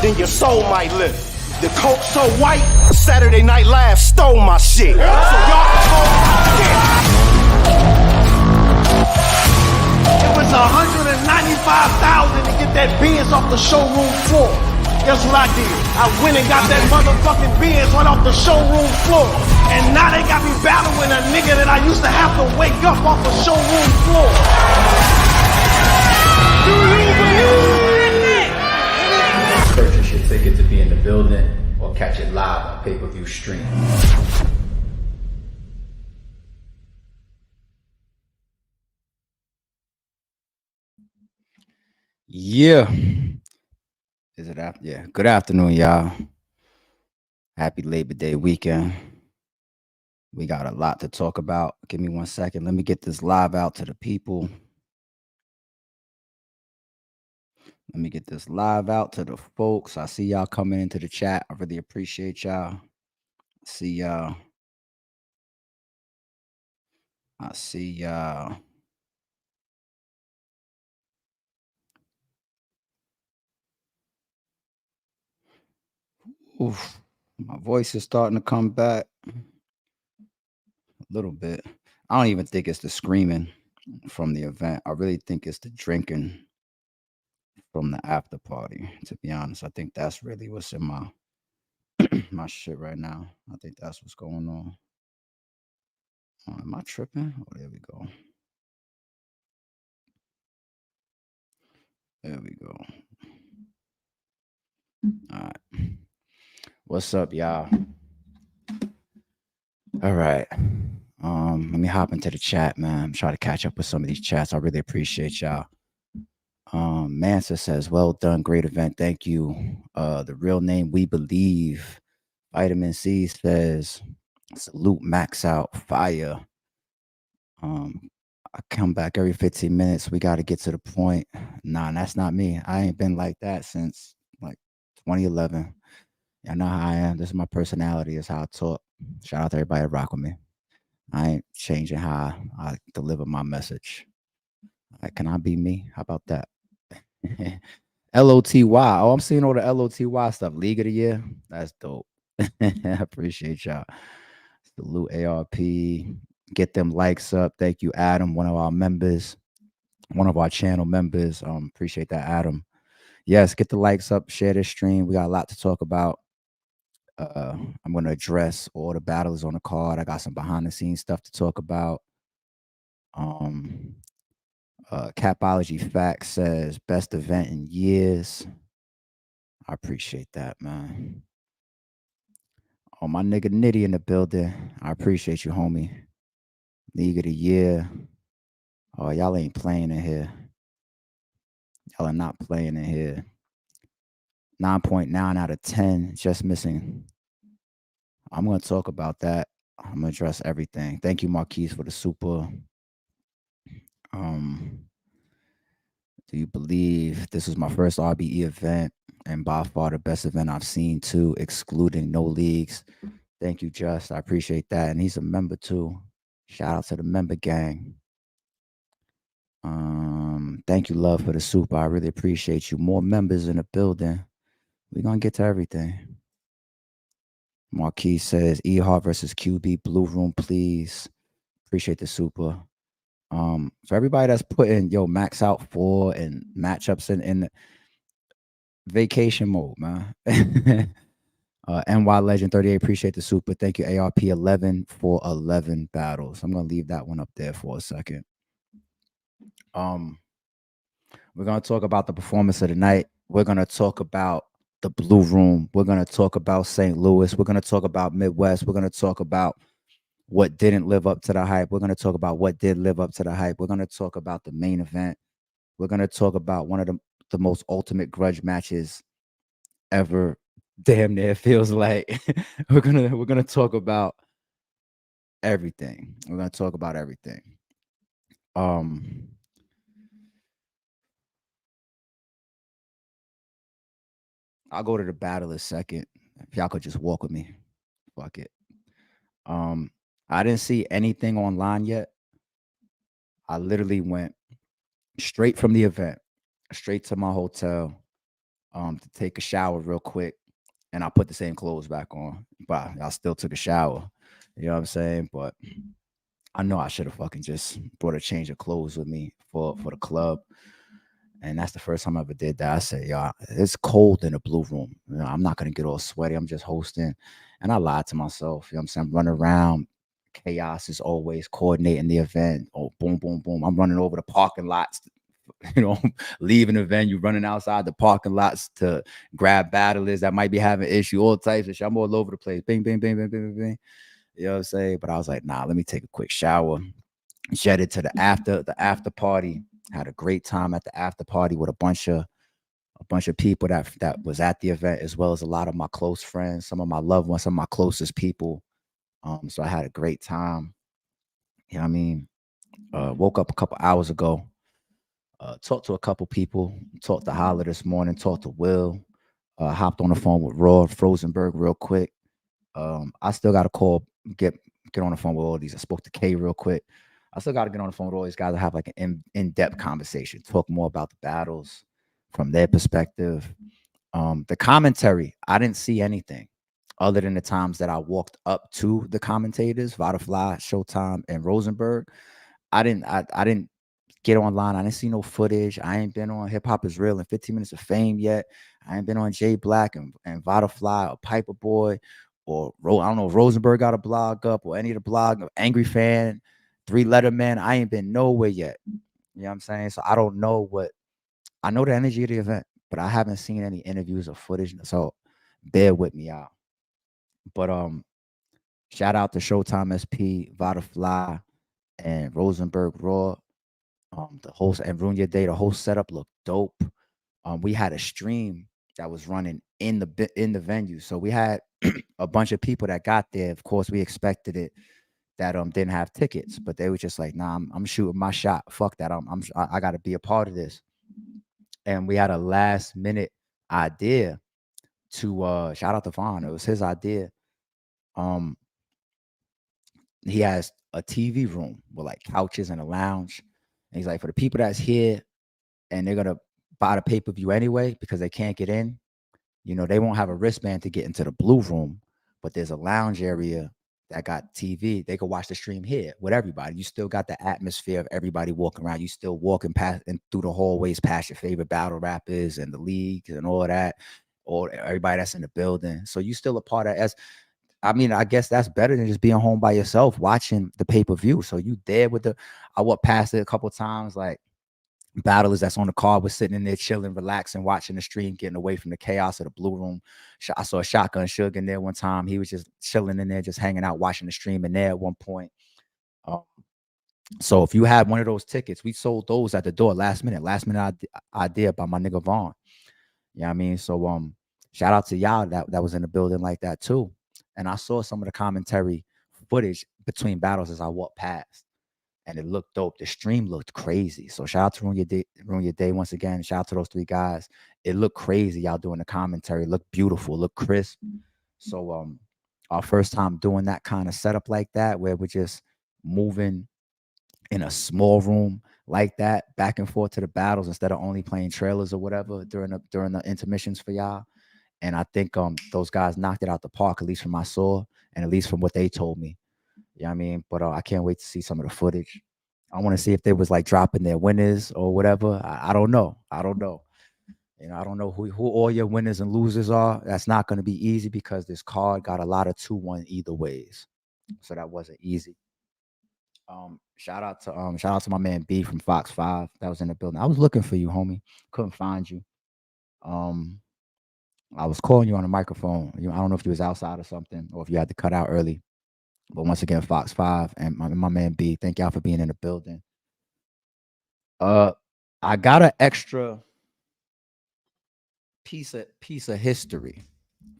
then your soul might lift. The coat so white, Saturday Night Live stole my shit. So y'all can hold my shit. It was $195,000 to get that Benz off the showroom floor. Guess what I did? I went and got that motherfucking Benz right off the showroom floor. And now they got me battling a nigga that I used to have to wake up off the showroom floor. Do you believe? Purchase your ticket to be in the building or catch it live on pay-per-view stream. Yeah. Is it after? Yeah. Good afternoon, y'all. Happy Labor Day weekend. We got a lot to talk about. Give me 1 second. Let me get this live out to the people. Let me get this live out to the folks. I see y'all coming into the chat. I really appreciate y'all. See y'all. I see y'all. Oof. My voice is starting to come back a little bit. I don't even think it's the screaming from the event. I really think it's the drinking from the after party, to be honest. I think that's really what's in my my shit right now. I think that's what's going on. Am I tripping? Oh, there we go. There we go. All right. What's up, y'all? All right. Let me hop into the chat, man. I'm trying to catch up with some of these chats. I really appreciate y'all. Mansa says, well done, great event. Thank you. The real name we believe. Vitamin C says, salute, max out, fire. I come back every 15 minutes. We got to get to the point. Nah, that's not me. I ain't been like that since like 2011. Y'all know how I am. This is my personality. Is how I talk. Shout out to everybody that rock with me. I ain't changing how I deliver my message. Like, can I be me? How about that? LOTY. Oh, I'm seeing all the LOTY stuff. League of the Year. That's dope. I appreciate y'all. Salute ARP. Get them likes up. Thank you, Adam, one of our members, one of our channel members. Appreciate that, Adam. Yes, get the likes up. Share this stream. We got a lot to talk about. I'm going to address all the battles on the card. I got some behind the scenes stuff to talk about. Capology Facts says best event in years. I appreciate that, man. Oh, my nigga Nitty in the building. I appreciate you, homie. League of the Year. Oh, y'all ain't playing in here. Y'all are not playing in here. 9.9 out of 10. Just missing. I'm going to talk about that. I'm going to address everything. Thank you, Marquise, for the super. Do you believe this is my first RBE event and by far the best event I've seen too, excluding no leagues? Thank you, Just. I appreciate that. And he's a member too. Shout out to the member gang. Thank you, Love, for the super. I really appreciate you. More members in the building. We're going to get to everything. Marquis says, E-Hart versus QB, Blue Room, please. Appreciate the super. For everybody that's putting, max out 4 and matchups in vacation mode, man. NY Legend 38, appreciate the super. Thank you, ARP 11 for 11 battles. I'm going to leave that one up there for a second. We're going to talk about the performance of the night. We're going to talk about the Blue Room. We're going to talk about St. Louis. We're going to talk about Midwest. We're going to talk about what didn't live up to the hype. We're going to talk about what did live up to the hype. We're going to talk about the main event. We're going to talk about one of the most ultimate grudge matches ever. Damn near feels like. we're gonna talk about everything. We're gonna talk about everything. I'll go to the battle in a second. If y'all could just walk with me. Fuck it. I didn't see anything online yet. I literally went straight from the event, straight to my hotel. to take a shower real quick, and I put the same clothes back on, but I still took a shower. You know what I'm saying? But I know I should have fucking just brought a change of clothes with me for the club. And that's the first time I ever did that. I said, yo, it's cold in the blue room. You know, I'm not gonna get all sweaty. I'm just hosting. And I lied to myself. You know what I'm saying? I'm running around. Chaos is always coordinating the event. Oh, boom, boom, boom. I'm running over the parking lots, you know, leaving the venue, running outside the parking lots to grab battlers that might be having issue, all types of shit. I'm all over the place. Bing, bing, bing, bing, bing, bing, bing. You know what I'm saying? But I was like, nah, let me take a quick shower. Jetted to the after party. Had a great time at the after party with a bunch of people that was at the event, as well as a lot of my close friends, some of my loved ones, some of my closest people. So I had a great time. You know what I mean? Woke up a couple hours ago. Talked to a couple people. Talked to Holler this morning. Talked to Will. Hopped on the phone with Raw Frozenberg real quick. I still got to call, get on the phone with all these. I spoke to Kay real quick. I still got to get on the phone with all these guys to have like an in-depth conversation, talk more about the battles from their perspective. The commentary, I didn't see anything other than the times that I walked up to the commentators, Vodafly, Showtime, and Rosenberg. I didn't get online. I didn't see no footage. I ain't been on Hip Hop Is Real and 15 Minutes of Fame yet. I ain't been on Jay Black and Vodafly or Piper Boy, or I don't know if Rosenberg got a blog up or any of the blog, Angry Fan, Three Letter Man. I ain't been nowhere yet. You know what I'm saying? So I don't know I know the energy of the event, but I haven't seen any interviews or footage. So bear with me out. But shout out to Showtime SP, Vodafly, and Rosenberg Raw. The whole and Ruin Your Day, the whole setup looked dope. We had a stream that was running in the venue, so we had a bunch of people that got there. Of course, we expected it that didn't have tickets, but they were just like, "Nah, I'm shooting my shot. Fuck that. I got to be a part of this." And we had a last minute idea to shout out to Vaughn. It was his idea. He has a TV room with like couches and a lounge. And he's like, for the people that's here and they're gonna buy the pay-per-view anyway because they can't get in, you know, they won't have a wristband to get into the blue room, but there's a lounge area that got TV. They can watch the stream here with everybody. You still got the atmosphere of everybody walking around. You still walking past and through the hallways past your favorite battle rappers and the leagues and all of that, or everybody that's in the building. So you still a part of I guess that's better than just being home by yourself watching the pay-per-view. So you there with I walked past it a couple of times, like battlers that's on the card was sitting in there chilling, relaxing, watching the stream, getting away from the chaos of the blue room. I saw a Shotgun Suge in there one time. He was just chilling in there, just hanging out, watching the stream in there at one point. So if you had one of those tickets, we sold those at the door last minute idea by my nigga Vaughn. You know what I mean? So shout out to y'all that was in the building like that too. And I saw some of the commentary footage between battles as I walked past, and it looked dope. The stream looked crazy. So shout out to Ruin Your Day once again. Shout out to those three guys. It looked crazy. Y'all doing the commentary. It looked beautiful. It looked crisp. So our first time doing that kind of setup like that, where we're just moving in a small room like that, back and forth to the battles instead of only playing trailers or whatever during the intermissions for y'all. And I think those guys knocked it out the park, at least from I saw, and at least from what they told me. You know what I mean? But I can't wait to see some of the footage. I want to see if they was like dropping their winners or whatever. I don't know. You know, I don't know who all your winners and losers are. That's not going to be easy because this card got a lot of 2-1 either ways. So that wasn't easy. Shout out to my man B from Fox 5 that was in the building. I was looking for you, homie. Couldn't find you. I was calling you on the microphone. I don't know if you was outside or something, or if you had to cut out early. But once again, Fox 5 and my man B, thank y'all for being in the building. I got an extra piece of history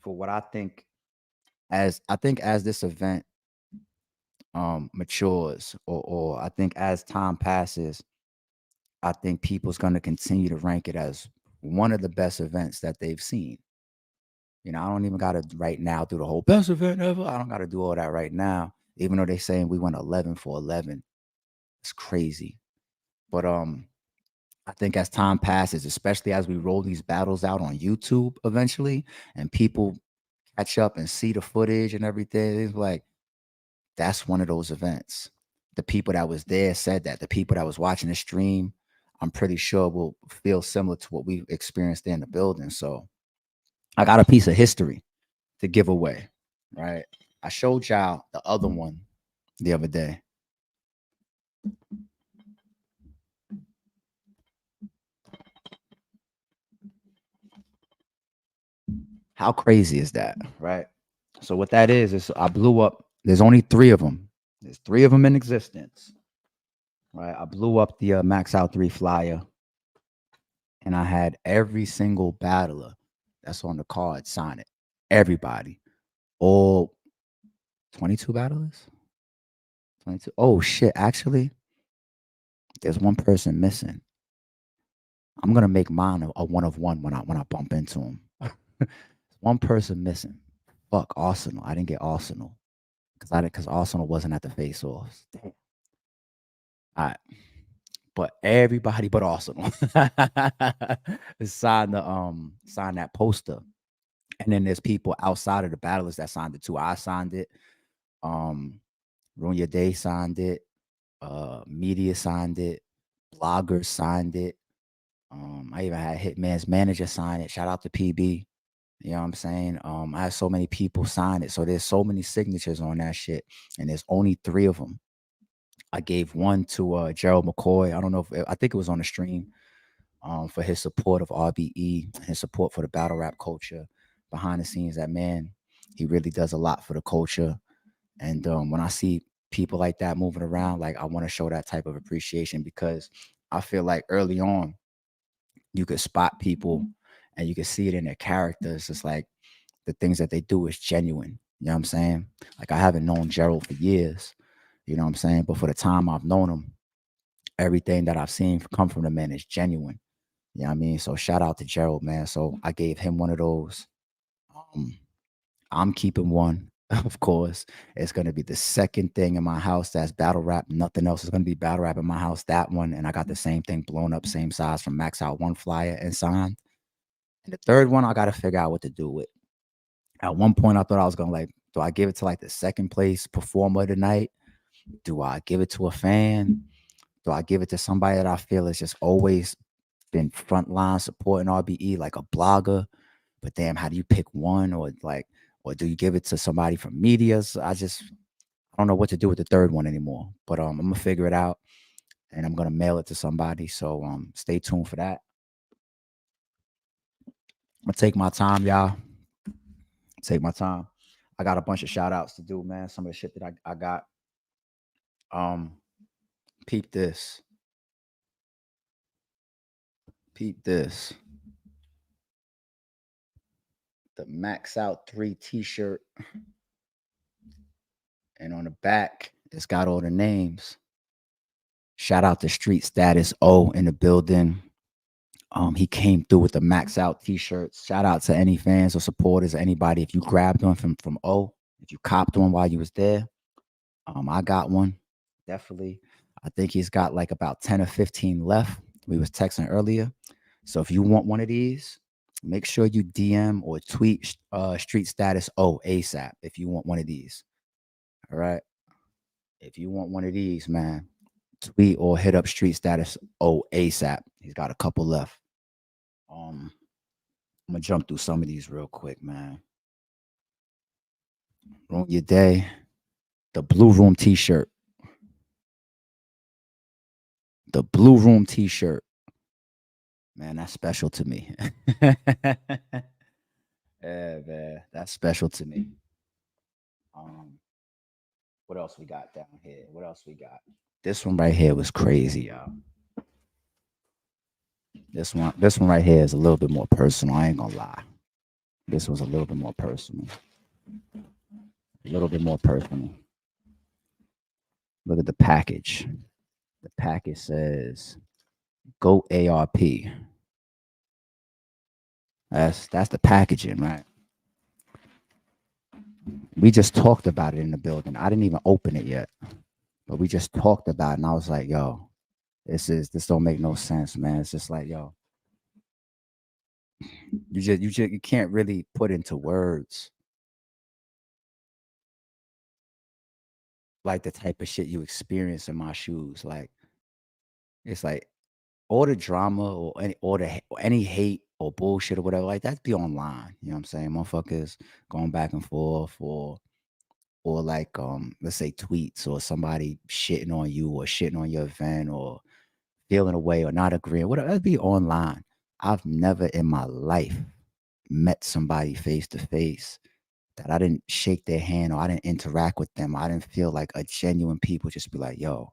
for what I think as this event matures, or I think as time passes, I think people's going to continue to rank it as one of the best events that they've seen. You know, I don't even got to right now do the whole best event ever. I don't got to do all that right now, even though they're saying we went 11 for 11. It's crazy. But I think as time passes, especially as we roll these battles out on YouTube eventually, and people catch up and see the footage and everything, it's like that's one of those events. The people that was there said that. The people that was watching the stream, I'm pretty sure will feel similar to what we experienced there in the building. So I got a piece of history to give away, right? I showed y'all the other one the other day. How crazy is that, right? So what that is I blew up. There's only 3 of them. There's 3 of them in existence, right? I blew up the Max Out 3 flyer, and I had every single battler that's on the card sign it. Everybody, all 22 battlers. 22. Oh shit! Actually, there's one person missing. I'm gonna make mine a 1 of 1 when I bump into him. One person missing. Fuck Arsenal. I didn't get Arsenal because Arsenal wasn't at the face-offs. Damn. All right, but everybody but Arsenal signed that poster, and then there's people outside of the battlers that signed it too. I signed it. Ruin Your Day signed it. Media signed it. Bloggers signed it. I even had Hitman's manager sign it. Shout out to PB. You know what I'm saying? I had so many people sign it. So there's so many signatures on that shit. And there's only 3 of them. I gave one to Gerald McCoy. I don't know I think it was on the stream, for his support of RBE, his support for the battle rap culture. Behind the scenes, that man, he really does a lot for the culture. And when I see people like that moving around, like I want to show that type of appreciation, because I feel like early on, you could spot people and you can see it in their characters. It's like the things that they do is genuine. You know what I'm saying? Like I haven't known Gerald for years, you know what I'm saying? But for the time I've known him, everything that I've seen come from the man is genuine. You know what I mean? So shout out to Gerald, man. So I gave him one of those. I'm keeping one, of course. It's going to be the second thing in my house that's battle rap. Nothing else is going to be battle rap in my house. That one. And I got the same thing blown up, same size from Max Out 1 flyer and signed. And the third one, I got to figure out what to do with. At one point, I thought I was going to like, do I give it to like the second place performer tonight? Do I give it to a fan? Do I give it to somebody that I feel has just always been frontline supporting RBE, like a blogger? But damn, how do you pick one? Or do you give it to somebody from medias? I don't know what to do with the third one anymore. But I'm gonna figure it out, and I'm gonna mail it to somebody. So stay tuned for that. I'm gonna take my time, y'all. Take my time. I got a bunch of shout outs to do, man. Some of the shit that I got. Peep this. Peep this. The Max Out 3 t-shirt. And on the back, it's got all the names. Shout out to Street Status O in the building. He came through with the Max Out t-shirts. Shout out to any fans or supporters or anybody. If you grabbed one from O, if you copped one while you was there, I got one. Definitely. I think he's got like about 10 or 15 left. We was texting earlier. So if you want one of these, make sure you DM or tweet Street Status O ASAP if you want one of these. All right. If you want one of these, man, tweet or hit up Street Status O ASAP. He's got a couple left. I'm gonna jump through some of these real quick, man. Ruin Your Day. The Blue Room t-shirt. The Blue Room t-shirt. Man, that's special to me. Yeah, man, that's special to me. What else we got down here? What else we got? This one right here was crazy, y'all. This one right here is a little bit more personal. I ain't gonna lie. This was a little bit more personal. A little bit more personal. Look at the package. The package says Go ARP. That's the packaging, right? We just talked about it in the building. I didn't even open it yet, but we just talked about it, and I was like, yo, This don't make no sense, man. It's just like, yo, you can't really put into words like the type of shit you experience in my shoes. Like, it's like all the drama or any hate or bullshit or whatever, like that be online. You know what I'm saying? Motherfuckers going back and forth or like let's say tweets or somebody shitting on you or shitting on your event or feeling away or not agreeing, whatever. That'd be online. I've never in my life met somebody face to face that I didn't shake their hand or I didn't interact with them. I didn't feel like a genuine people just be like, yo,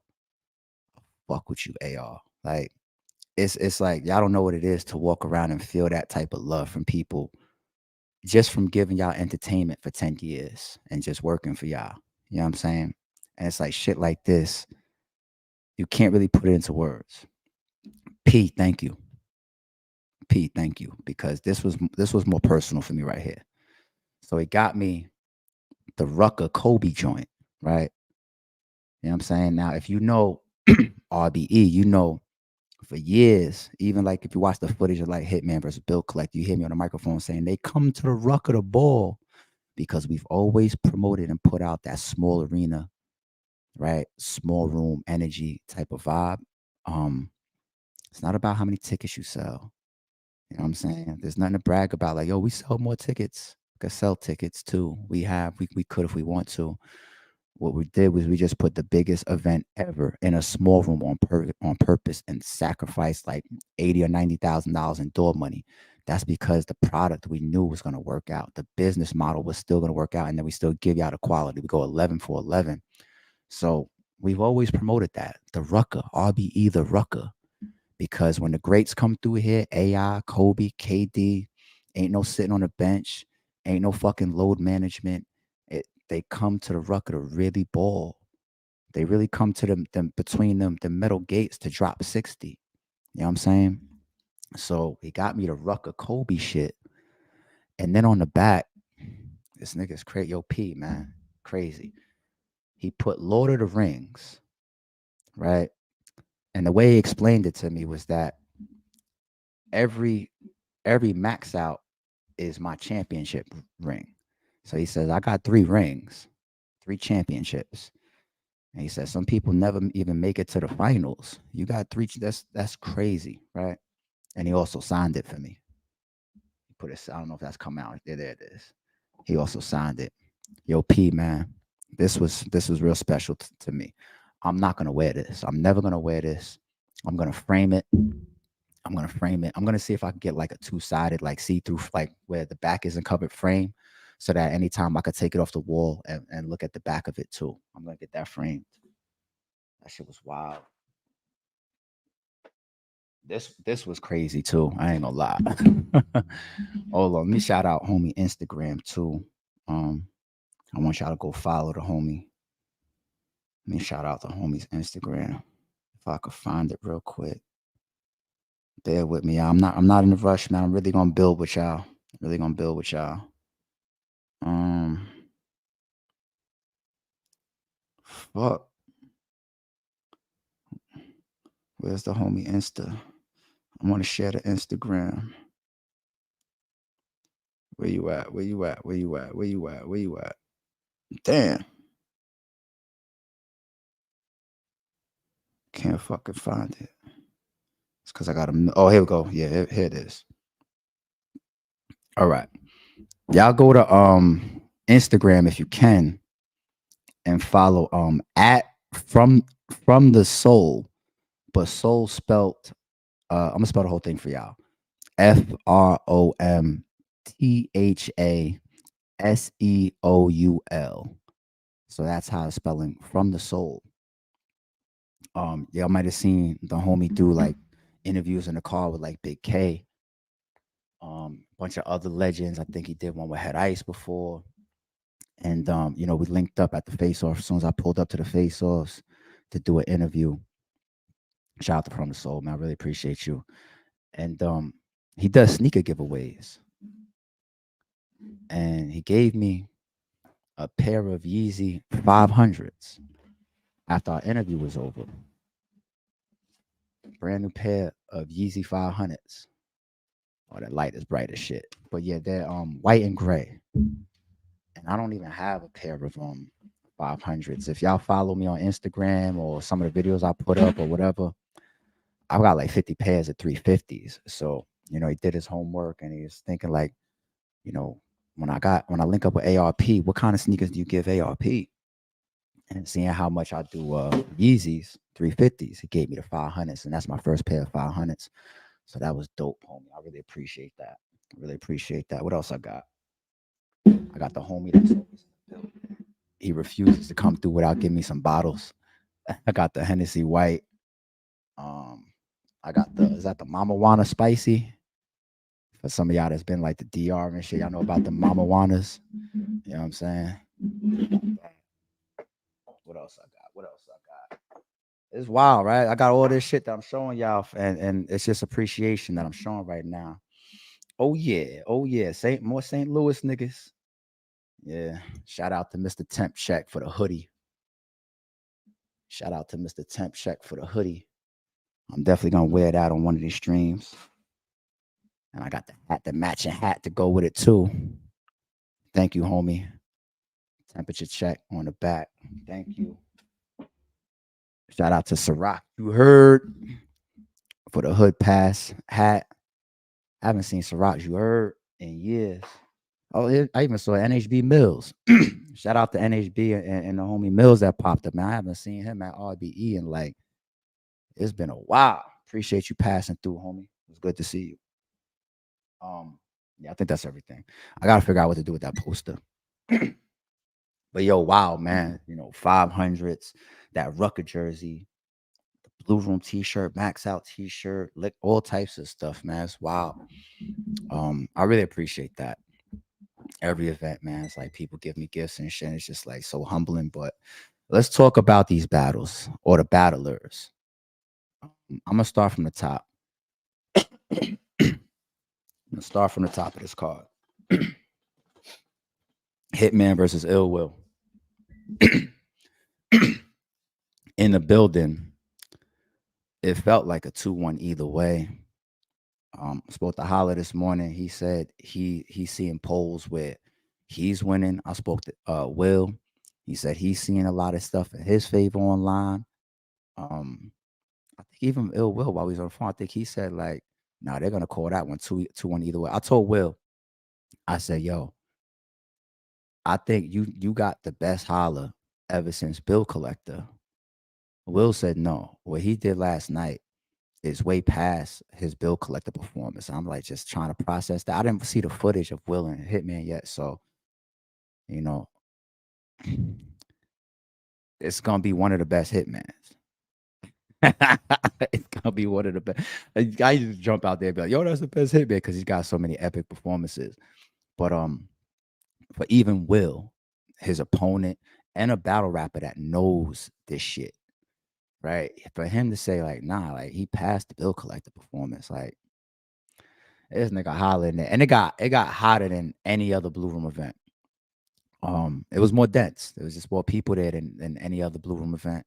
fuck with you, AR. Like it's like y'all don't know what it is to walk around and feel that type of love from people just from giving y'all entertainment for 10 years and just working for y'all. You know what I'm saying? And it's like shit like this, you can't really put it into words. P, thank you. P, thank you. Because this was more personal for me right here. So it got me the Rucker Kobe joint, right? You know what I'm saying? Now, if you know RBE, you know for years, even like if you watch the footage of like Hitman versus Bill Collect, you hear me on the microphone saying they come to the ruck of the ball because we've always promoted and put out that small arena, right? Small room energy type of vibe. It's not about how many tickets you sell. You know what I'm saying? There's nothing to brag about. Like, yo, we sell more tickets. We could sell tickets too. We could if we want to. What we did was we just put the biggest event ever in a small room on purpose and sacrificed like $80,000 or $90,000 in door money. That's because the product we knew was going to work out. The business model was still going to work out, and then we still give y'all the quality. We go 11 for 11. So we've always promoted that. The Rucker, RBE, the Rucker. Because when the greats come through here, AI, Kobe, KD, ain't no sitting on the bench, ain't no fucking load management. They come to the Rucker to really ball. They really come to them between them the metal gates to drop 60. You know what I'm saying? So he got me the Rucker Kobe shit. And then on the back, this nigga's crazy. Yo, P, man, crazy. He put Lord of the Rings, right? And the way he explained it to me was that every max out is my championship ring. So he says, I got 3 rings, 3 championships. And he says, some people never even make it to the finals. You got 3, that's crazy, right? And he also signed it for me. He put it, I don't know if that's come out. There it is. He also signed it. Yo, P, man, this was real special to me. I'm not gonna wear this. I'm never gonna wear this. I'm gonna frame it. I'm gonna see if I can get like a 2-sided, like see-through, like where the back isn't covered frame, so that anytime I could take it off the wall and look at the back of it too. I'm gonna get that framed. That shit was wild. This was crazy too. I ain't gonna lie. Hold on, let me shout out homie Instagram too. I want y'all to go follow the homie. Let me shout out the homie's Instagram if I could find it real quick. Bear with me, y'all. I'm not in a rush, man. I'm really gonna build with y'all. Fuck. Where's the homie Insta? I want to share the Instagram. Where you at? Damn. Can't fucking find it. It's because I got a. Oh, here we go. Yeah, here it is. All right. Y'all go to Instagram if you can and follow at from the soul, but soul spelt I'm gonna spell the whole thing for y'all. FROMTHASEOUL. So that's how it's spelling from the soul. Y'all might have seen the homie do like interviews in the car with like Big K. Bunch of other legends. I think he did one with Head Ice before. And you know, we linked up at the face-off as soon as I pulled up to the face-offs to do an interview. Shout out to From the Soul, man. I really appreciate you. And he does sneaker giveaways. And he gave me a pair of Yeezy 500s after our interview was over. brand new pair of Yeezy 500s. Oh, that light is bright as shit. But yeah, they're white and gray. And I don't even have a pair of 500s. If y'all follow me on Instagram or some of the videos I put up or whatever, I've got like 50 pairs of 350s. So, you know, he did his homework and he was thinking like, you know, when I link up with ARP, what kind of sneakers do you give ARP? And seeing how much I do Yeezys 350s, he gave me the 500s, and that's my first pair of 500s. So that was dope, homie. I really appreciate that. I really appreciate that. What else I got? I got the homie that's always in the building. He refuses to come through without giving me some bottles. I got the Hennessy White. I got is that the Mama Wana Spicy? For some of y'all that's been like the DR and shit, y'all know about the Mama Wanas. You know what I'm saying? What else I got? What else I got? It's wild, right? I got all this shit that I'm showing y'all, and it's just appreciation that I'm showing right now. Oh yeah, more St. Louis niggas. Yeah, shout out to Mr. Temp Check for the hoodie. Shout out to Mr. Temp Check for the hoodie. I'm definitely gonna wear that on one of these streams. And I got the hat, the matching hat to go with it too. Thank you, homie. Temperature check on the back. Thank you. Shout out to Ciroc. You heard for the hood pass hat. I haven't seen Ciroc. You heard in years. Oh, I even saw NHB Mills. Shout out to NHB and the homie Mills that popped up, man. I haven't seen him at RBE in like, it's been a while. Appreciate you passing through, homie. It was good to see you. Yeah, I think that's everything. I gotta figure out what to do with that poster. But yo, wow, man. You know, 500s, that Rucker jersey, the Blue Room t-shirt, Max Out t-shirt, like all types of stuff, man. It's wild. I really appreciate that. Every event, man, it's like people give me gifts and shit. It's just like so humbling. But let's talk about these battles or the battlers. I'm gonna start from the top. I'm gonna start from the top of this card. Hitman versus Ill Will. In the building, it felt like a 2-1 either way. Spoke to Holla this morning. He said he's seeing polls where he's winning. I spoke to Will. He said he's seeing a lot of stuff in his favor online. I think even Ill Will, while he was on the phone, I think he said like, "Nah, they're gonna call that one 2-1 either way." I told Will, I said, "Yo, I think you got the best Holla ever since Bill Collector." Will said no. What he did last night is way past his Bill Collector performance. I'm like just trying to process that. I didn't see the footage of Will and Hitman yet, so you know, it's gonna be one of the best Hitmans. It's gonna be one of the best. I just jump out there and be like, "Yo, that's the best Hitman," because he's got so many epic performances. But for even Will, his opponent, and a battle rapper that knows this shit, right? For him to say like, "Nah," like he passed the Bill Collector performance, like this nigga hollering there, and it got hotter than any other Blue Room event. It was more dense. There was just more people there than any other Blue Room event,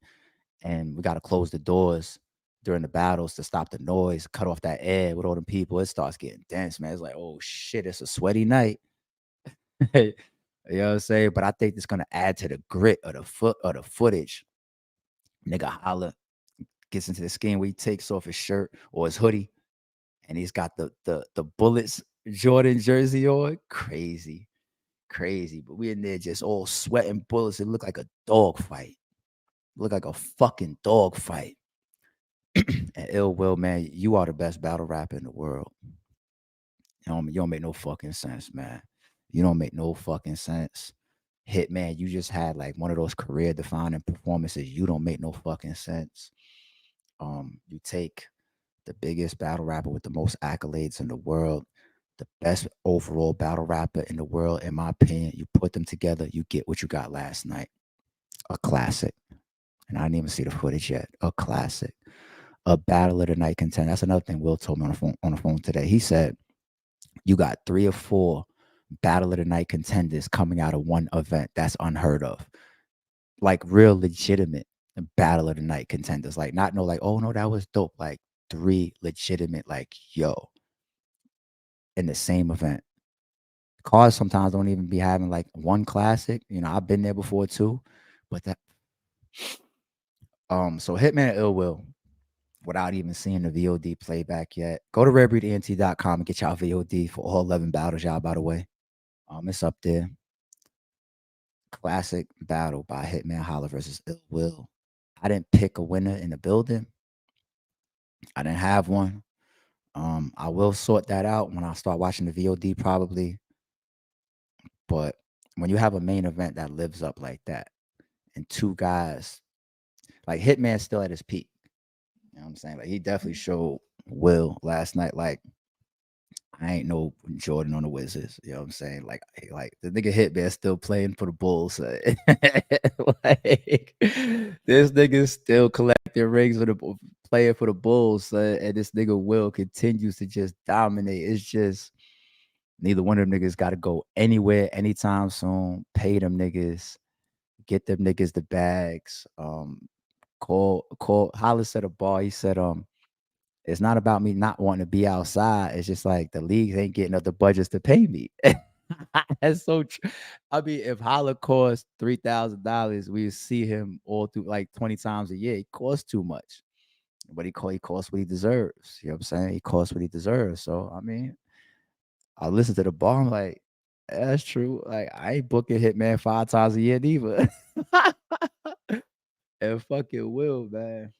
and we got to close the doors during the battles to stop the noise, cut off that air with all the people. It starts getting dense, man. It's like, oh shit, it's a sweaty night. You know what I'm saying? But I think it's gonna add to the grit of the footage. Nigga Holla gets into the skin where he takes off his shirt or his hoodie, and he's got the Bullets Jordan jersey on. Crazy. But we in there just all sweating bullets. It looked like a dog fight. Looked like a fucking dog fight. And Ill Will, man, you are the best battle rapper in the world. You don't make no fucking sense, man. You don't make no fucking sense. Hitman, you just had like one of those career-defining performances. You don't make no fucking sense. You take the biggest battle rapper with the most accolades in the world, the best overall battle rapper in the world, in my opinion. You put them together, you get what you got last night. A classic. And I didn't even see the footage yet. A classic. A battle of the night contender. That's another thing Will told me on the phone today. He said, you got 3 or 4 battle of the night contenders coming out of one event. That's unheard of. Like real legitimate battle of the night contenders. Like, not no like, oh no, that was dope. Like 3 legitimate, like, yo, in the same event. Cars sometimes don't even be having like one classic. You know, I've been there before too. But that so Hitman and Ill Will, without even seeing the VOD playback yet. Go to redbreedent.com and get y'all VOD for all 11 battles, y'all, by the way. It's up there. Classic battle by Hitman Holla versus Ill Will. I didn't pick a winner in the building. I didn't have one. I will sort that out when I start watching the VOD probably. But when you have a main event that lives up like that, and 2 guys, like Hitman's still at his peak. You know what I'm saying? Like, he definitely showed Will last night. Like, I ain't no Jordan on the Wizards. You know what I'm saying? Like the nigga Hitman still playing for the Bulls. Like, this nigga still collecting rings for the playing for the Bulls, and this nigga Will continues to just dominate. It's just neither one of them niggas got to go anywhere anytime soon. Pay them niggas, get them niggas the bags. Hollis said a bar. He said, it's not about me not wanting to be outside. It's just like the leagues ain't getting up the budgets to pay me. That's so true. I mean, if Holla costs $3,000, we see him all through like 20 times a year. He costs too much, but he costs what he deserves. You know what I'm saying? He costs what he deserves. So I mean, I listen to the bar. I'm like, that's true. Like, I ain't booking Hitman 5 times a year neither. And fucking Will, man.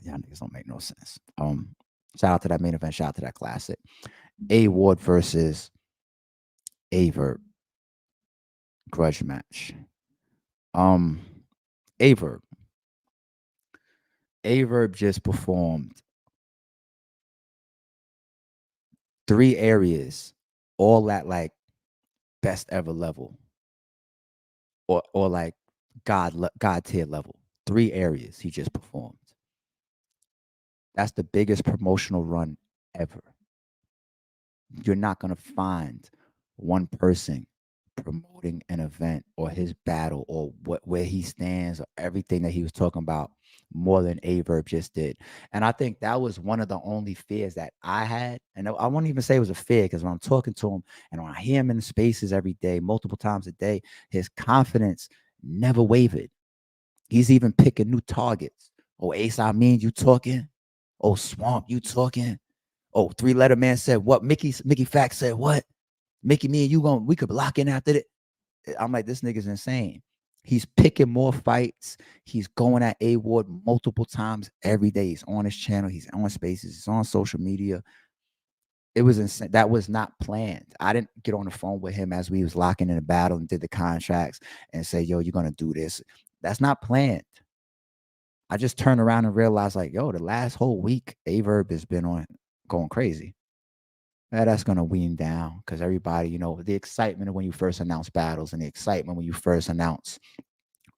Y'all niggas don't make no sense. Shout out to that main event. Shout out to that classic. A Ward versus Averb. Grudge match. Averb. Averb just performed 3 areas, all at like best ever level, or like God tier level. 3 areas he just performed. That's the biggest promotional run ever. You're not gonna find one person promoting an event or his battle or where he stands or everything that he was talking about more than Averb just did. And I think that was one of the only fears that I had. And I won't even say it was a fear, because when I'm talking to him and when I hear him in the spaces every day, multiple times a day, his confidence never wavered. He's even picking new targets. Oh, Ace, I mean, you talking? Oh, Swamp, you talking? Oh, 3-letter man said what? Mickey Fax said what? Mickey, me and you we could lock in after that. I'm like, this nigga's insane. He's picking more fights. He's going at A Ward multiple times every day. He's on his channel. He's on spaces. He's on social media. It was insane. That was not planned. I didn't get on the phone with him as we was locking in the battle and did the contracts and say, yo, you're going to do this. That's not planned. I just turned around and realized, like, yo, the last whole week, Averb has been going crazy. That's going to wean down, because everybody, you know, the excitement of when you first announce battles and the excitement when you first announce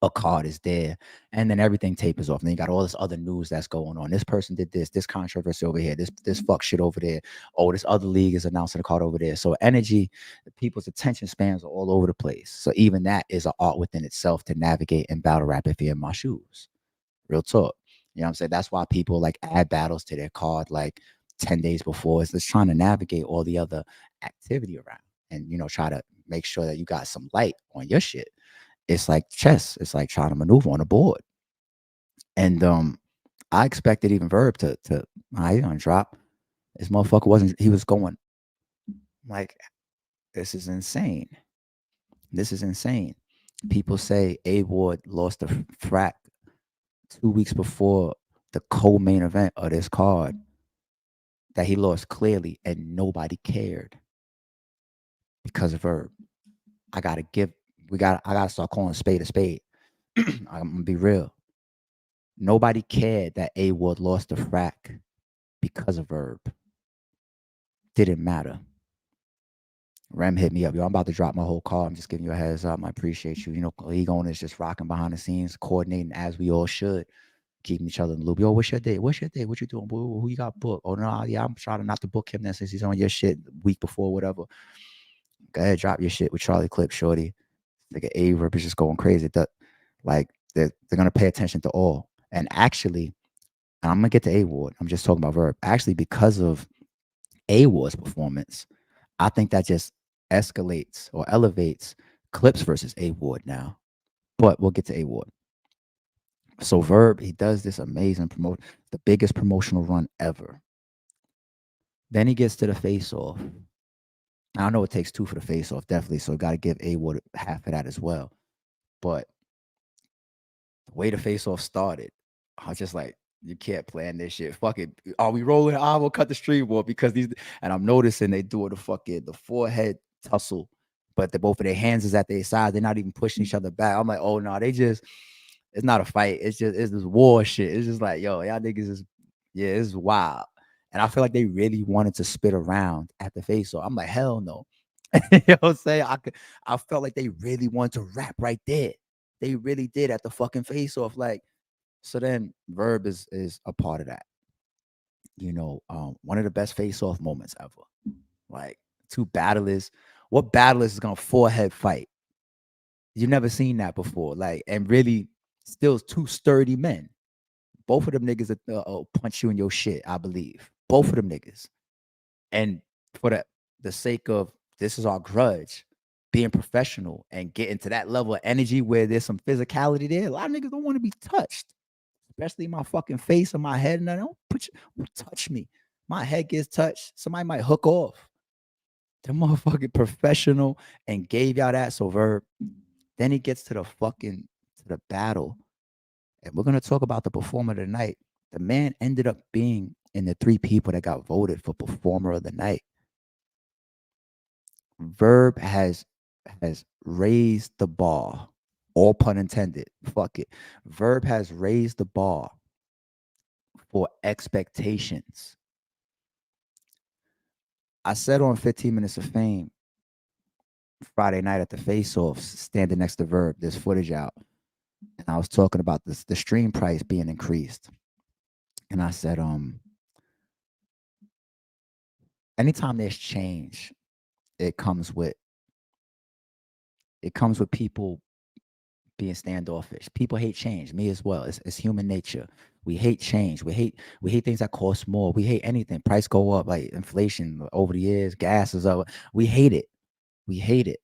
a card is there, and then everything tapers off. And then you got all this other news that's going on. This person did this controversy over here, this fuck shit over there. Oh, this other league is announcing a card over there. So energy, people's attention spans are all over the place. So even that is an art within itself to navigate in battle rap if you're in my shoes. Real talk. You know what I'm saying? That's why people like add battles to their card like 10 days before. It's just trying to navigate all the other activity around and, you know, try to make sure that you got some light on your shit. It's like chess. It's like trying to maneuver on a board. And I expected even Verb to he gonna drop. This motherfucker he was going like, this is insane. This is insane. People say A Ward lost a frack 2 weeks before the co-main event of this card, that he lost clearly and nobody cared because of Verb. I gotta start calling a spade a spade. I'm gonna be real. Nobody cared that A Ward lost the frack because of Verb. Didn't matter. Rem hit me up. Yo, I'm about to drop my whole call. I'm just giving you a heads up. I appreciate you. You know, league owners just rocking behind the scenes, coordinating as we all should, keeping each other in the loop. Yo, what's your day? What you doing? Who you got booked? Oh, no, yeah, I'm trying not to book him then, since he's on your shit the week before, whatever. Go ahead, drop your shit with Charlie Clip, shorty. Like Averb is just going crazy. Like, They're going to pay attention to all. And actually, I'm going to get to A-Ward. I'm just talking about Verb. Actually, because of A-Ward's performance, I think that just escalates or elevates Clips versus A-Ward now. But we'll get to A-Ward. So Verb, he does this amazing the biggest promotional run ever. Then he gets to the face-off. I know it takes 2 for the face-off, definitely. So got to give A-Ward half of that as well. But the way the face-off started, I was just like, you can't plan this shit. Fuck it. Are we rolling? I will cut the stream war because these. And I'm noticing they do the forehead tussle, but both of their hands is at their side. They're not even pushing each other back. I'm like, oh no, it's not a fight. It's this war shit. It's just like, yo, y'all niggas is, yeah, it's wild. And I feel like they really wanted to spit around at the face. So I'm like, hell no. You know what I'm saying? I felt like they really wanted to rap right there. They really did at the fucking face off. Like, so then Verb is a part of that. You know, one of the best face off moments ever. Like 2 battlers. What battlers is gonna forehead fight? You've never seen that before. Like, and really still 2 sturdy men. Both of them niggas punch you in your shit, I believe. Both of them niggas. And for the sake of this is our grudge, being professional and getting to that level of energy where there's some physicality there. A lot of niggas don't want to be touched, especially my fucking face or my head. And I don't touch me. My head gets touched. Somebody might hook off. They're motherfucking professional and gave y'all that. So Verb, then he gets to the battle. And we're going to talk about the performer of the night. The man ended up being in the 3 people that got voted for performer of the night. Verb has raised the bar. All pun intended. Fuck it. Verb has raised the bar for expectations. I said on 15 Minutes of Fame Friday night at the face-offs, standing next to Verb, there's footage out. And I was talking about the stream price being increased. And I said, anytime there's change, it comes with people being standoffish. People hate change. Me as well. It's human nature. We hate change. We hate things that cost more. We hate anything. Price go up, like inflation over the years, gas is up. We hate it. We hate it.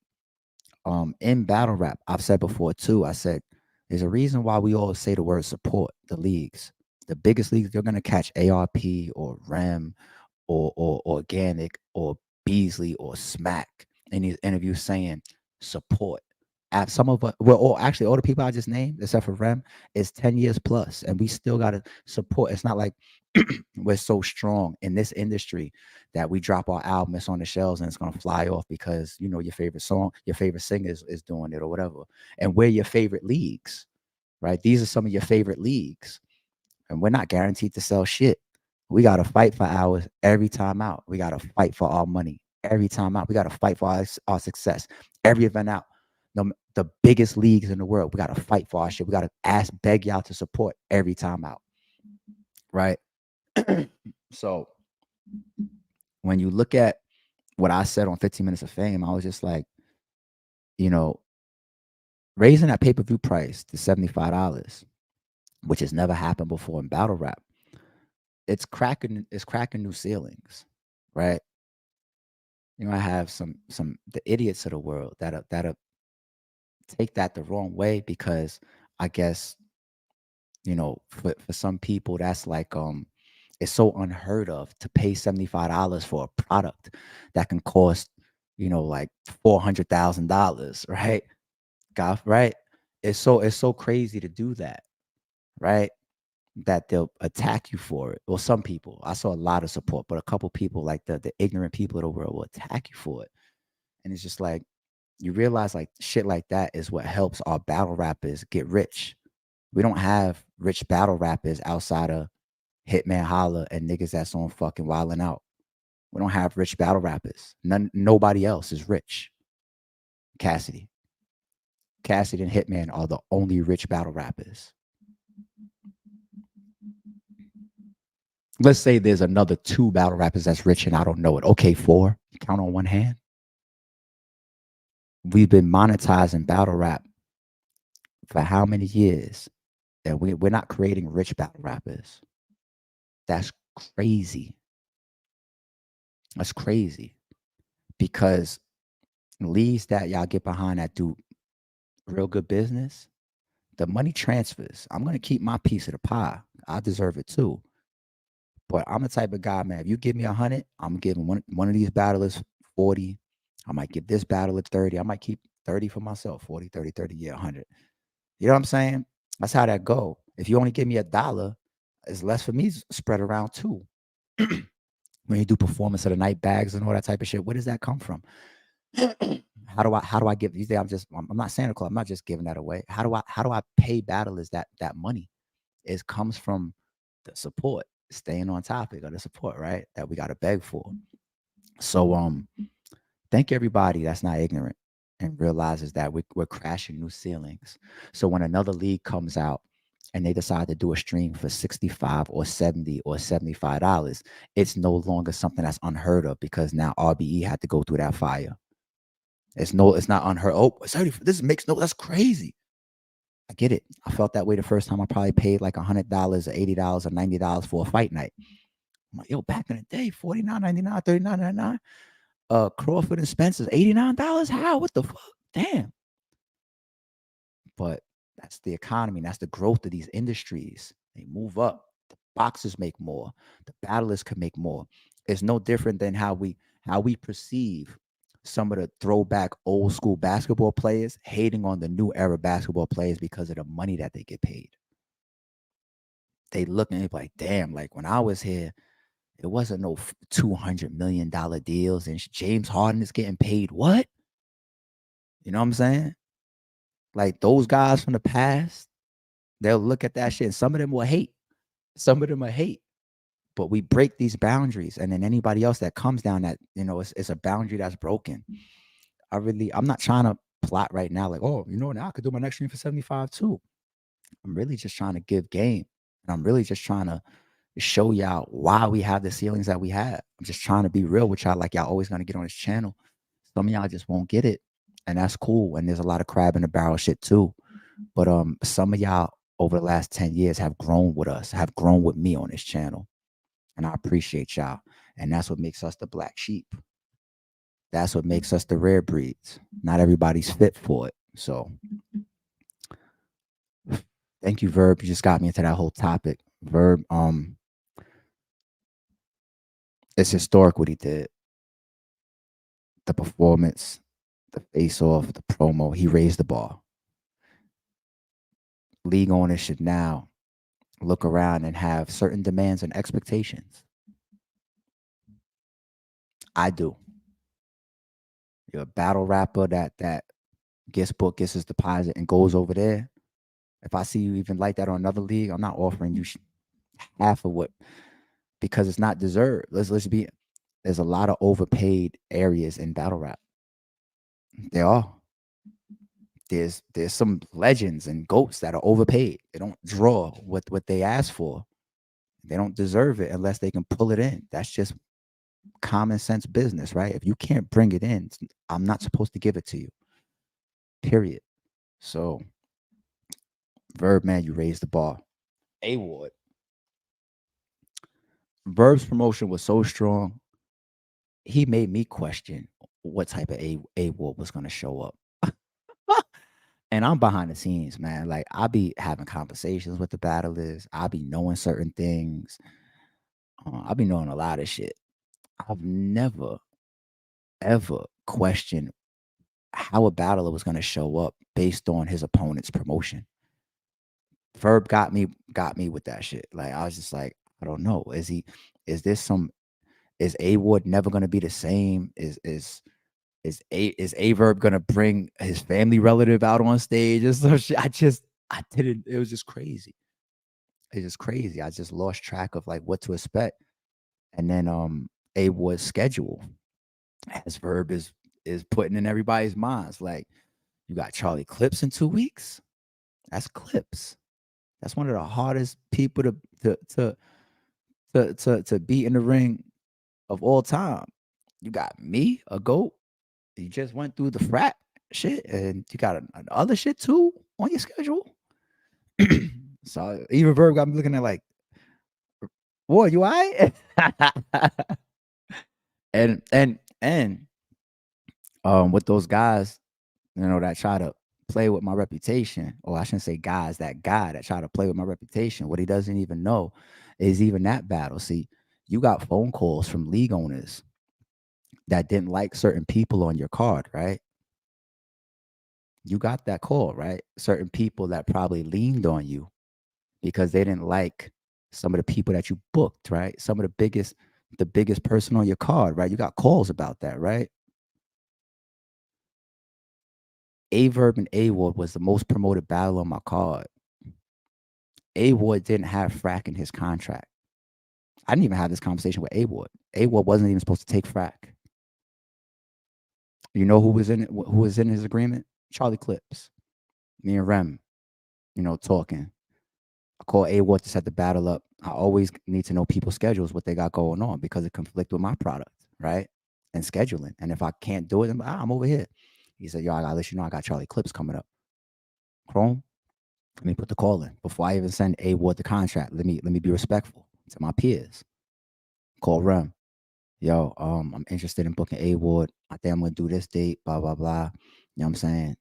In battle rap, I've said before too, I said there's a reason why we all say the word support the leagues. The biggest leagues, they're gonna catch ARP or REM or Organic or Beasley or Smack in these interviews saying support. Some of us, well, actually, all the people I just named, except for Rem, is 10 years plus, and we still got to support. It's not like we're so strong in this industry that we drop our album, it's on the shelves, and it's going to fly off because, you know, your favorite song, your favorite singer is doing it or whatever. And we're your favorite leagues, right? These are some of your favorite leagues, and we're not guaranteed to sell shit. We got to fight for ours every time out. We got to fight for our money every time out. We got to fight for our success every event out. The biggest leagues in the world, we got to fight for our shit. We got to beg y'all to support every time out, right? So when you look at what I said on 15 Minutes of Fame, I was just like, you know, raising that pay-per-view price to $75, which has never happened before in battle rap, it's cracking new ceilings, right? You know, I have some the idiots of the world that take that the wrong way because I guess, you know, for some people that's like it's so unheard of to pay $75 for a product that can cost, you know, like $400,000, right? God, right? It's so crazy to do that, right? That they'll attack you for it. Well, some people, I saw a lot of support, but a couple people, like the ignorant people of the world, will attack you for it. And it's just like, you realize like shit like that is what helps our battle rappers get rich. We don't have rich battle rappers outside of Hitman Holla and niggas that's on fucking Wildin' Out. We don't have rich battle rappers. Nobody else is rich. Cassidy and Hitman are the only rich battle rappers. Let's say there's another 2 battle rappers that's rich and I don't know it. Okay, 4. You count on one hand. We've been monetizing battle rap for how many years, and we're not creating rich battle rappers. That's crazy. That's crazy. Because leagues that y'all get behind that do real good business, the money transfers. I'm gonna keep my piece of the pie. I deserve it too. But I'm the type of guy, man. If you give me 100, I'm giving one of these battlers 40. I might give this battler 30. I might keep 30 for myself. 40, 30, 30, yeah, 100. You know what I'm saying? That's how that go. If you only give me $1, it's less for me spread around too. When you do performance of the night bags and all that type of shit, where does that come from? How do I give these days? I'm not Santa Claus. I'm not just giving that away. How do I pay battlers that money? It comes from the support, staying on topic of the support, right? That we gotta beg for. So thank everybody that's not ignorant and realizes that we're crashing new ceilings. So when another league comes out and they decide to do a stream for 65 or 70 or $75, it's no longer something that's unheard of because now RBE had to go through that fire. It's not unheard. Oh, this makes no, that's crazy. I get it. I felt that way the first time I probably paid like $100 or $80 or $90 for a fight night. I'm like, yo, back in the day, $49.99, $39.99. Crawford and Spencer's $89. How? What the fuck? Damn. But that's the economy. That's the growth of these industries. They move up. The boxers make more. The battlers can make more. It's no different than how we perceive some of the throwback old school basketball players hating on the new era basketball players because of the money that they get paid. They look and they like, damn, like when I was here, it wasn't no $200 million deals and James Harden is getting paid what? You know what I'm saying? Like those guys from the past, they'll look at that shit and some of them will hate. Some of them will hate. But we break these boundaries. And then anybody else that comes down that, it's a boundary that's broken. I'm not trying to plot right now like, oh, now I could do my next stream for 75 too. I'm really just trying to give game. And I'm really just trying to show y'all why we have the ceilings that we have. I'm just trying to be real with y'all. Like y'all always gonna get on this channel. Some of y'all just won't get it. And that's cool. And there's a lot of crab in the barrel shit too. But some of y'all over the last 10 years have grown with us, have grown with me on this channel. And I appreciate y'all. And that's what makes us the black sheep. That's what makes us the rare breeds. Not everybody's fit for it. So thank you, Verb. You just got me into that whole topic. Verb, it's historic what he did. The performance, the face-off, the promo, he raised the bar. League owners should now look around and have certain demands and expectations. I do. You're a battle rapper that gets booked, gets his deposit, and goes over there. If I see you even like that on another league, I'm not offering you half of what, because it's not deserved. There's a lot of overpaid areas in battle rap. There are. There's some legends and goats that are overpaid. They don't draw what they ask for. They don't deserve it unless they can pull it in. That's just common sense business, right? If you can't bring it in, I'm not supposed to give it to you. Period. So, Verb, man, you raised the bar. A-Ward. Verb's promotion was so strong, he made me question what type of A-Ward was going to show up. And I'm behind the scenes, man. Like, I be having conversations with the battlers. I be knowing certain things. I be knowing a lot of shit. I've never, ever questioned how a battler was going to show up based on his opponent's promotion. Verb got me with that shit. Like, I was just like, I don't know. Is A-Ward never going to be the same? Is Averb gonna bring his family relative out on stage or some shit? I didn't. It was just crazy. It's just crazy. I just lost track of like what to expect. And then A-Ward's schedule, as Verb is putting in everybody's minds. Like, you got Charlie Clips in 2 weeks. That's Clips. That's one of the hardest people to beat in the ring of all time. You got me, a GOAT. You just went through the frat shit, and you got other shit too. on your schedule. So even Verb got me looking at like, what, you all right? and with those guys, that try to play with my reputation, or I shouldn't say guys, that guy that try to play with my reputation, what he doesn't even know is even that battle. See, you got phone calls from league owners that didn't like certain people on your card, right? You got that call, right? Certain people that probably leaned on you because they didn't like some of the people that you booked, right? Some of the biggest person on your card, right? You got calls about that, right? Averb and A-Ward was the most promoted battle on my card. A-Ward didn't have Frack in his contract. I didn't even have this conversation with A-Ward. A-Ward wasn't even supposed to take Frack. You know who was in it? Who was in his agreement? Charlie Clips. Me and Rem, talking. I call A-Ward to set the battle up. I always need to know people's schedules, what they got going on, because it conflicts with my product, right? And scheduling. And if I can't do it, I'm over here. He said, yo, I gotta let you know I got Charlie Clips coming up. Chrome, let me put the call in. Before I even send A-Ward the contract, let me be respectful to my peers. Call Rem. Yo, I'm interested in booking A-Ward. I think I'm gonna do this date, blah, blah, blah. You know what I'm saying?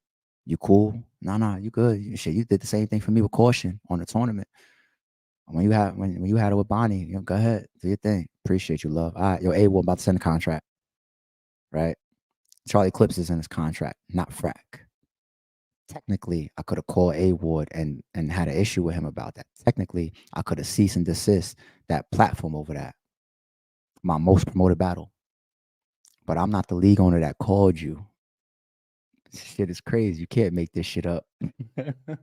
You cool? Nah, you good. Shit, you did the same thing for me with Caution on the tournament. When you had it with Bonnie, go ahead, do your thing. Appreciate you, love. All right, yo, A-Ward about to send a contract. Right? Charlie Clips is in his contract, not Frack. Technically, I could have called A-Ward and had an issue with him about that. Technically, I could have cease and desist that platform over that. My most promoted battle. But I'm not the league owner that called you. This shit is crazy. You can't make this shit up. But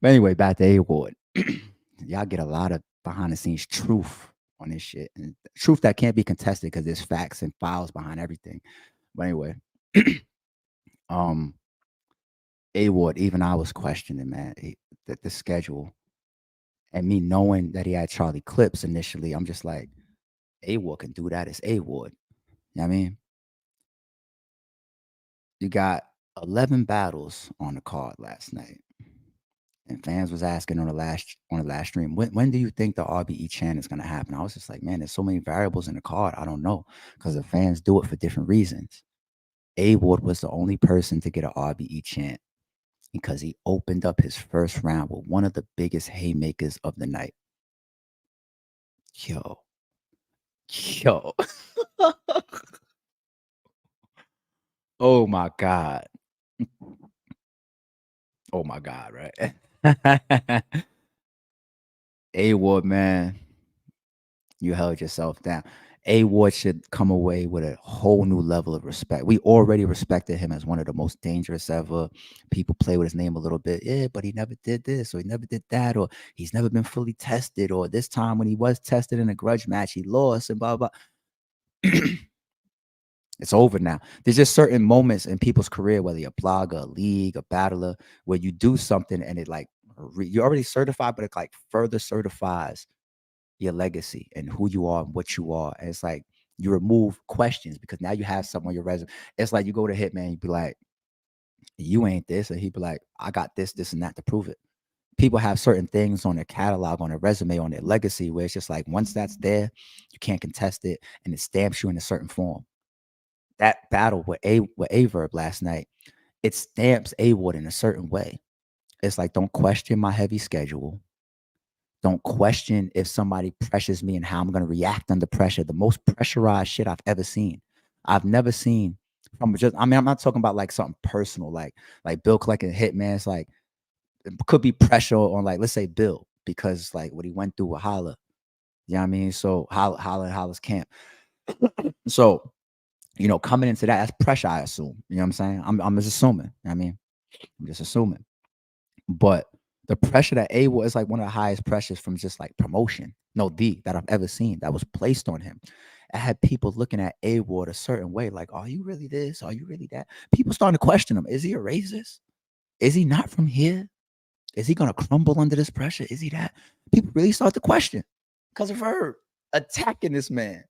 anyway, back to A-Ward. Y'all get a lot of behind the scenes truth on this shit. And truth that can't be contested because there's facts and files behind everything. But anyway, A-Ward, even I was questioning, man, the schedule. And me knowing that he had Charlie Clips initially, I'm just like, A-Ward can do that. It's A-Ward. You know what I mean? You got 11 battles on the card last night. And fans was asking on the last stream, when do you think the RBE Channel is going to happen? I was just like, man, there's so many variables in the card. I don't know, because the fans do it for different reasons. A-Ward was the only person to get an RBE chant because he opened up his first round with one of the biggest haymakers of the night. Yo. Oh my God. Oh my God, right? A-Ward, man, you held yourself down. A-Ward should come away with a whole new level of respect. We already respected him as one of the most dangerous ever. People play with his name a little bit. Yeah, but he never did this, or he never did that, or he's never been fully tested, or this time when he was tested in a grudge match, he lost, and blah, blah. It's over now. There's just certain moments in people's career, whether you're a blogger, a league, a battler, where you do something and it like, you're already certified, but it like further certifies your legacy and who you are and what you are. And it's like you remove questions because now you have something on your resume. It's like you go to Hitman, you be like, you ain't this. And he'd be like, I got this, this, and that to prove it. People have certain things on their catalog, on their resume, on their legacy, where it's just like once that's there, you can't contest it and it stamps you in a certain form. That battle with Averb last night, it stamps A-Ward in a certain way. It's like, don't question my heavy schedule. Don't question if somebody pressures me and how I'm going to react under pressure. The most pressurized shit I've ever seen. I've never seen from just, I mean, I'm not talking about like something personal, like Bill collecting Hitman. It's like, it could be pressure on like, let's say Bill, because like what he went through with Holla. You know what I mean? So Holla and Holla's camp. So, coming into that, that's pressure, I assume. You know what I'm saying? I'm just assuming. You know what I mean? I'm just assuming. But the pressure that A-Ward is like one of the highest pressures from just like promotion, that I've ever seen that was placed on him. I had people looking at A-Ward a certain way, like, are you really this? Are you really that? People starting to question him. Is he a racist? Is he not from here? Is he going to crumble under this pressure? Is he that? People really start to question because of her attacking this man,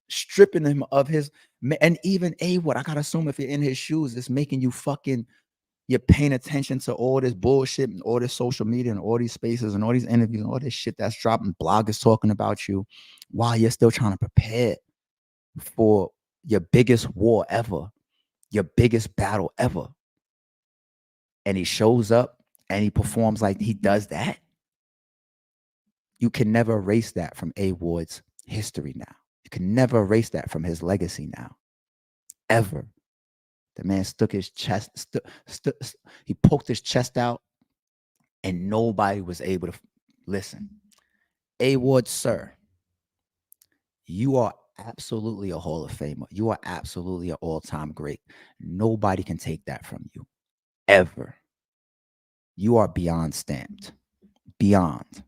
stripping him of his, and even A-Ward, I got to assume if you're in his shoes, it's making you fucking You're paying attention to all this bullshit and all this social media and all these spaces and all these interviews and all this shit that's dropping, bloggers talking about you, while you're still trying to prepare for your biggest war ever, your biggest battle ever. And he shows up and he performs like he does that. You can never erase that from A Ward's history now. You can never erase that from his legacy now. Ever. The man stuck his chest, he poked his chest out, and nobody was able to listen. A Ward, sir, you are absolutely a Hall of Famer. You are absolutely an all-time great. Nobody can take that from you. Ever. You are beyond stamped. Beyond.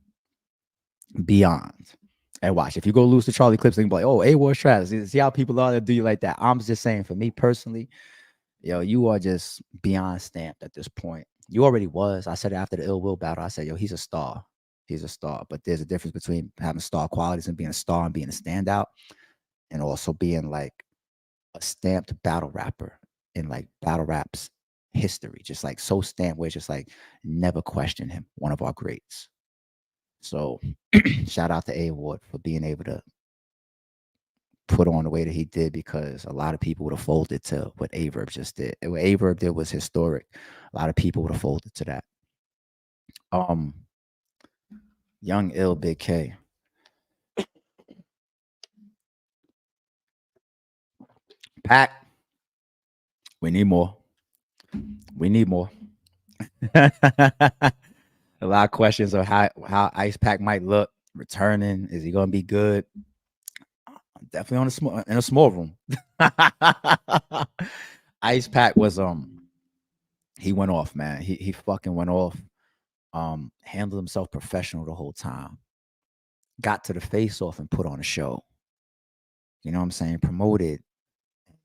And watch, if you go lose to Charlie Clips, and be like, oh, A Ward's trash. See how people are that do you like that? I'm just saying, for me personally, yo, you are just beyond stamped at this point. You already was. I said it after the Ill Will battle. I said, yo, he's a star. He's a star. But there's a difference between having star qualities and being a star and being a standout, and also being like a stamped battle rapper in like battle rap's history. Just like so stamped where it's just like never question him. One of our greats. So shout out to A Ward for being able to put on the way that he did, because a lot of people would have folded to what Averb just did. What Averb did was historic. A lot of people would have folded to that. Young Ill, Big K. Pac, we need more. We need more. A lot of questions of how Ice Pac might look returning. Is he going to be good? Definitely in a small room. Ice Pac was he went off, man. He fucking went off. Handled himself professional the whole time. Got to the face off and put on a show. You know what I'm saying? Promoted.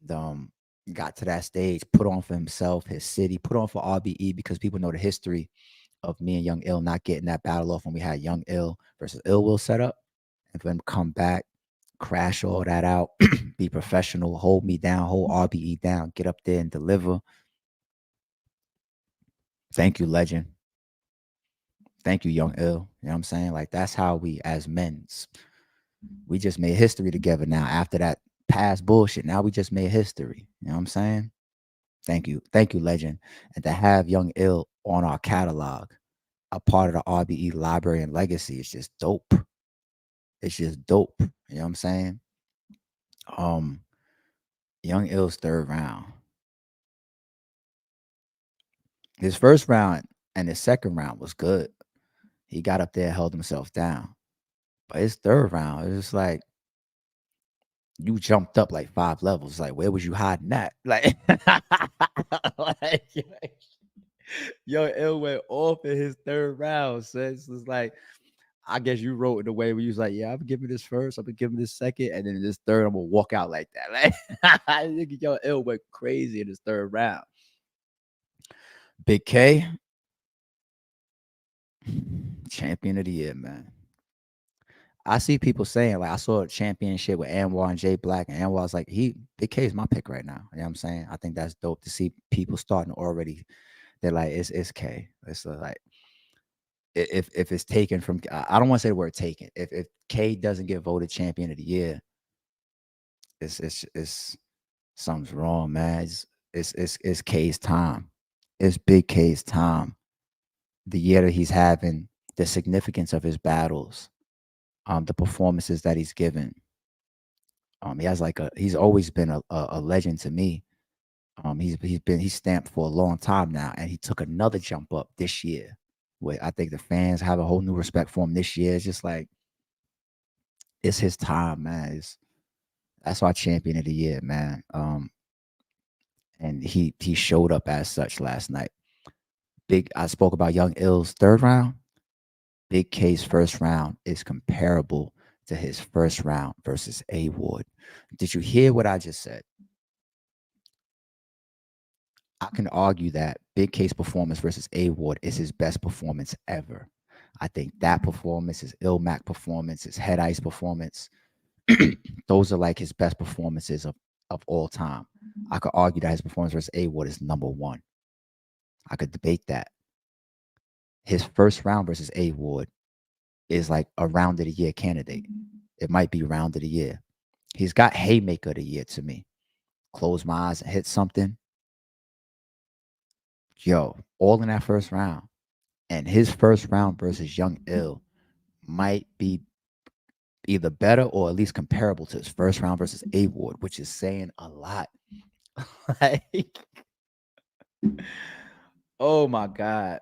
Got to that stage, put on for himself, his city, put on for RBE, because people know the history of me and Young Ill not getting that battle off when we had Young Ill versus Ill Will set up, and for them to come back, crash all that out, be professional, hold me down, hold RBE down, get up there and deliver. Thank you, legend. Thank you, Young Ill. You know what I'm saying? Like, that's how we, as men, we just made history together now. After that past bullshit, now we just made history. You know what I'm saying? Thank you. Thank you, legend. And to have Young Ill on our catalog, a part of the RBE library and legacy, is just dope. It's just dope. You know what I'm saying? Young Ill's third round. His first round and his second round was good. He got up there, held himself down. But his third round, it was like, you jumped up like 5 levels. Like, where was you hiding that? Like, Young Ill went off in his third round. So it's like, I guess you wrote in the way where you was like, yeah, I'm giving this first, I'm gonna give him this second, and then this third, I'm gonna walk out like that. Like, I think Young Ill went crazy in his third round. Big K, champion of the year, man. I see people saying, like, I saw a championship with Anwar and Jay Black, and Anwar was like, Big K is my pick right now. You know what I'm saying? I think that's dope to see people starting already. They're like, it's K. It's like, if it's taken from, I don't want to say the word taken. If K doesn't get voted champion of the year, it's something's wrong, man. It's K's time. It's Big K's time. The year that he's having, the significance of his battles, the performances that he's given. He's always been a legend to me. He's stamped for a long time now, and he took another jump up this year. Where I think the fans have a whole new respect for him this year. It's just like, it's his time, man. That's our champion of the year, man. And he showed up as such last night. I spoke about Young Ill's third round. Big K's first round is comparable to his first round versus A Ward. Did you hear what I just said? I can argue that Big K's performance versus A Ward is his best performance ever. I think that performance, his Ill Mac performance, his Head Ice performance, those are like his best performances of all time. I could argue that his performance versus A Ward is number one. I could debate that. His first round versus A Ward is like a round of the year candidate. It might be round of the year. He's got haymaker of the year to me. Close my eyes and hit something. Yo, all in that first round. And his first round versus Young Ill might be either better or at least comparable to his first round versus A Ward, which is saying a lot. Like, oh my God.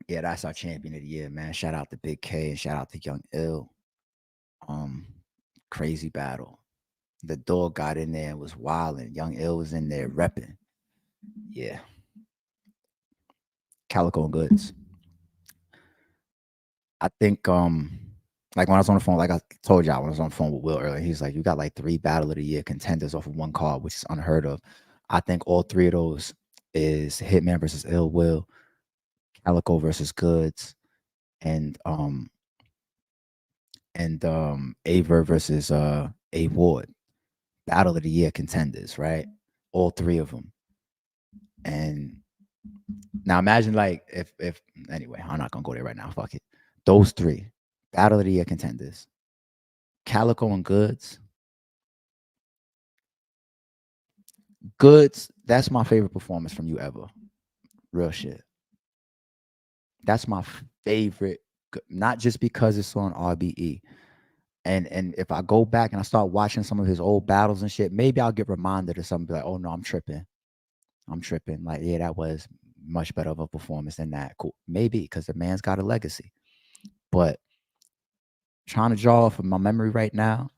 Yeah, that's our champion of the year, man. Shout out to Big K and shout out to Young Ill. Crazy battle. The dog got in there and was wilding. Young Ill was in there repping. Yeah. Calico and Goods. I think like when I was on the phone, like I told y'all when I was on the phone with Will earlier, he's like, you got like 3 battle of the year contenders off of one card, which is unheard of. I think all 3 of those is Hitman versus Ill Will, Calico versus Goods, and Averb versus A Ward. Battle of the year contenders, right? All 3 of them. And now imagine like if anyway, I'm not gonna go there right now. Fuck it. Those 3 battle of the year contenders. Calico and Goods. Goods, that's my favorite performance from you ever. Real shit. That's my favorite, not just because it's on RBE. And if I go back and I start watching some of his old battles and shit, maybe I'll get reminded of something, be like, oh no, I'm tripping. Like, yeah, that was much better of a performance than that. Cool. Maybe because the man's got a legacy. But trying to draw from my memory right now,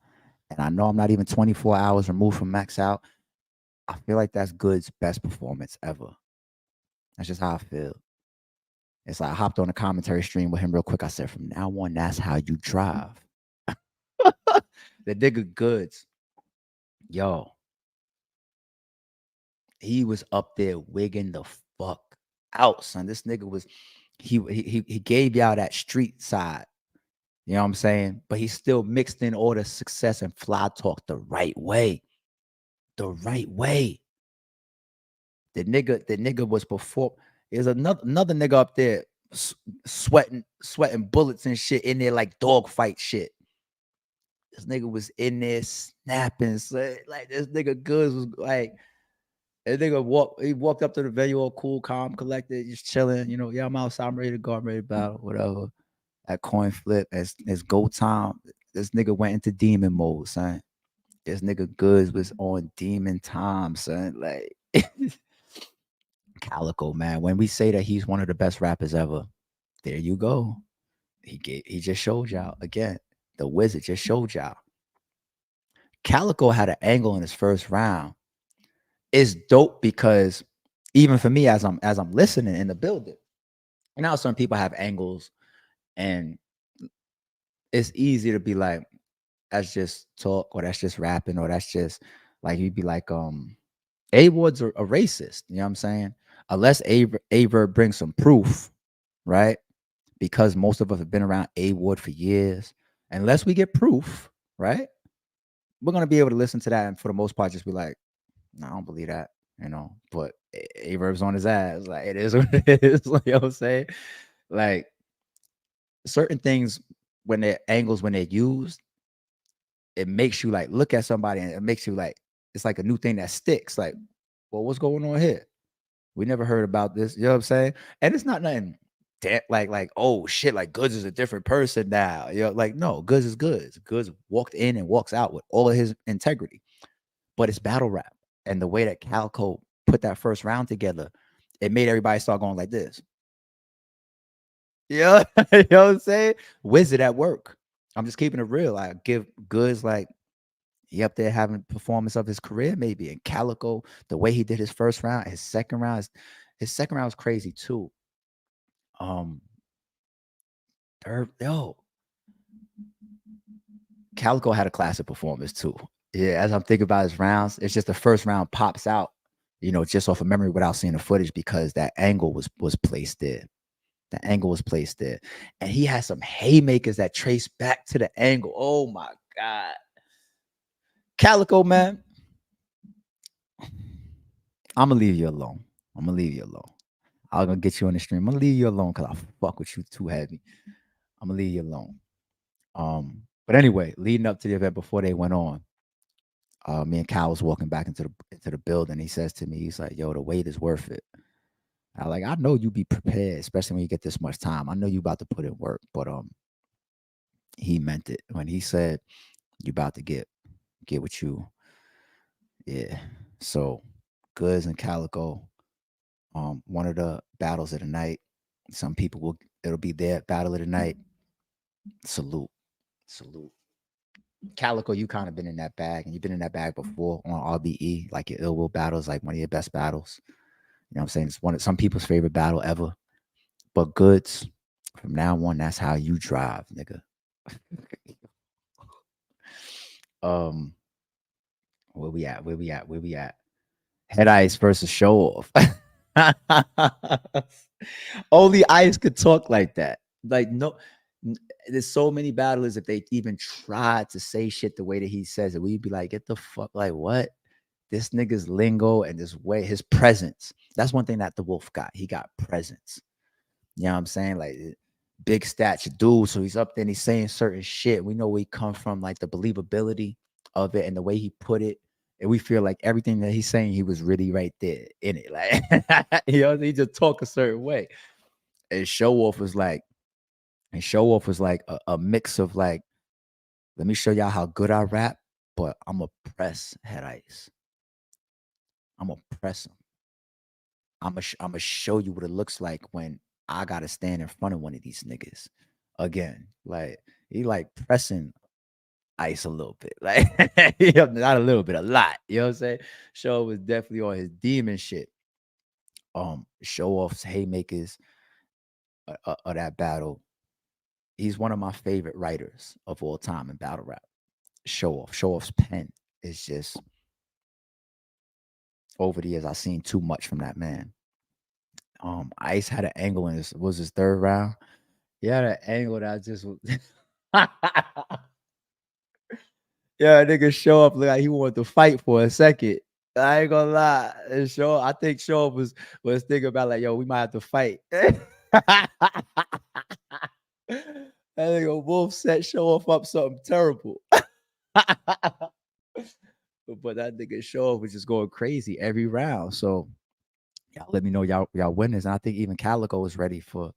and I know I'm not even 24 hours removed from Max Out, I feel like that's Good's best performance ever. That's just how I feel. It's like I hopped on a commentary stream with him real quick. I said, from now on, that's how you drive. The nigga Goods, yo, he was up there wigging the fuck out, son. This nigga was, he gave y'all that street side. You know what I'm saying? But he still mixed in all the success and fly talk the right way. The right way. The nigga was before. There's another nigga up there sweating bullets and shit in there like dog fight shit. This nigga was in there snapping. So, like this nigga Goods was like, that nigga he walked up to the venue all cool, calm, collected, just chilling. You know, yeah, I'm outside, I'm ready to go, I'm ready to battle, whatever. That coin flip, as go time. This nigga went into demon mode, son. This nigga Goods was on demon time, son. Like Calico, man. When we say that he's one of the best rappers ever, there you go. He just showed y'all again. The wizard just showed y'all. Calico had an angle in his first round. It's dope because even for me, as I'm listening in the building, you know, some people have angles, and it's easy to be like, that's just talk, or that's just rapping, or that's just like, you'd be like, A Ward's a racist. You know what I'm saying? Unless Averb brings some proof, right? Because most of us have been around A Ward for years. Unless we get proof, right? We're gonna be able to listen to that and for the most part just be like, no, I don't believe that, you know. But Averb's on his ass. Like, it is what it is. You know what I'm saying? Like, certain things when they're angles, when they're used, it makes you like look at somebody and it makes you like, it's like a new thing that sticks. Like, well, what's going on here? We never heard about this. You know what I'm saying? And it's not nothing like, oh shit, like Goods is a different person now. You know, like, no, Goods is Goods. Goods walked in and walks out with all of his integrity. But it's battle rap. And the way that Calico put that first round together, it made everybody start going like this. Yeah, you know what I'm saying? Wizard at work. I'm just keeping it real. I give Goods like, he up there having performance of his career, maybe. And Calico, the way he did his first round, his second round was crazy too. Calico had a classic performance too. Yeah, as I'm thinking about his rounds, it's just the first round pops out, you know, just off of memory without seeing the footage because that angle was placed there. The angle was placed there. And he had some haymakers that trace back to the angle. Oh my God. Calico, man. I'm gonna leave you alone. I'm gonna leave you alone. I'm gonna get you on the stream. I'm gonna leave you alone because I fuck with you too heavy. I'm gonna leave you alone. But anyway, leading up to the event before they went on, me and Cal was walking back into the building. He says to me, he's like, "Yo, the wait is worth it." I know you be prepared, especially when you get this much time. I know you about to put in work, but he meant it when he said you about to get what you. Yeah. So Goods and Calico, one of the battles of the night. Some people it'll be their battle of the night. Salute. Calico, you kind of been in that bag, and you've been in that bag before on RBE, like your Ill Will battles, like one of your best battles. You know what I'm saying? It's one of some people's favorite battle ever. But Goods, from now on, that's how you drive, nigga. Where we at? Head Ice versus Show Off. Only Ice could talk like that. Like, no, there's so many battlers, if they even tried to say shit the way that he says it, we'd be like, get the fuck, like, what? This nigga's lingo and this way, his presence. That's one thing that the Wolf got. He got presence. You know what I'm saying? Like, big stature dude. So he's up there and he's saying certain shit. We know where he come from, like the believability of it and the way he put it. And we feel like everything that he's saying, he was really right there in it. Like, you know, he just talk a certain way. And Show Off was like a mix of like, let me show y'all how good I rap, but I'm going to press Head Ice. I'm going to press him. I'm going to show you what it looks like when I got to stand in front of one of these niggas. Again, like, he like pressing Ice a little bit. Like, not a little bit, a lot. You know what I'm saying? Show was definitely on his demon shit. Show Off's haymakers of that battle. He's one of my favorite writers of all time in battle rap. Show Off's pen is just, over the years, I've seen too much from that man. Ice had an angle in this, was his third round. He had an angle that just was yeah, nigga Show Up looked like he wanted to fight for a second. I ain't gonna lie. I think Show Up was thinking about like, yo, we might have to fight. That nigga Wolf set Show up something terrible. But that nigga Show Up was just going crazy every round. So y'all let me know y'all winners. And I think even Calico is ready for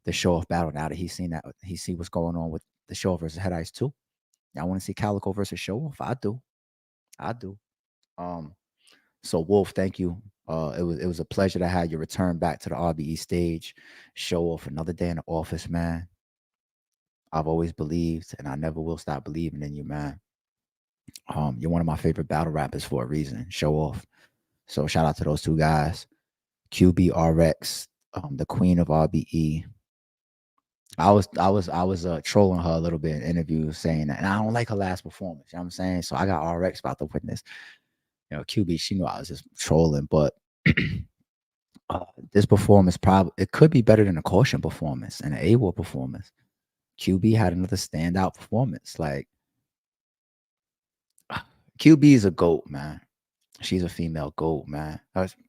the Show Off battle now that he see what's going on with the Show Off versus Head Ice too. Y'all want to see Calico versus Show Off? I do. So Wolf, thank you. It was a pleasure to have you return back to the RBE stage. Show Off another day in the office, man. I've always believed, and I never will stop believing in you, man. You're one of my favorite battle rappers for a reason. Show Off. So shout out to those two guys. QBRX, the queen of RBE. I was trolling her a little bit in interviews saying that, and I don't like her last performance. You know what I'm saying? So I got RX about to witness. You know, QB, she knew I was just trolling, but this performance it could be better than a Caution performance and an AWAR performance. QB had another standout performance. Like, QB is a GOAT, man. She's a female GOAT, man.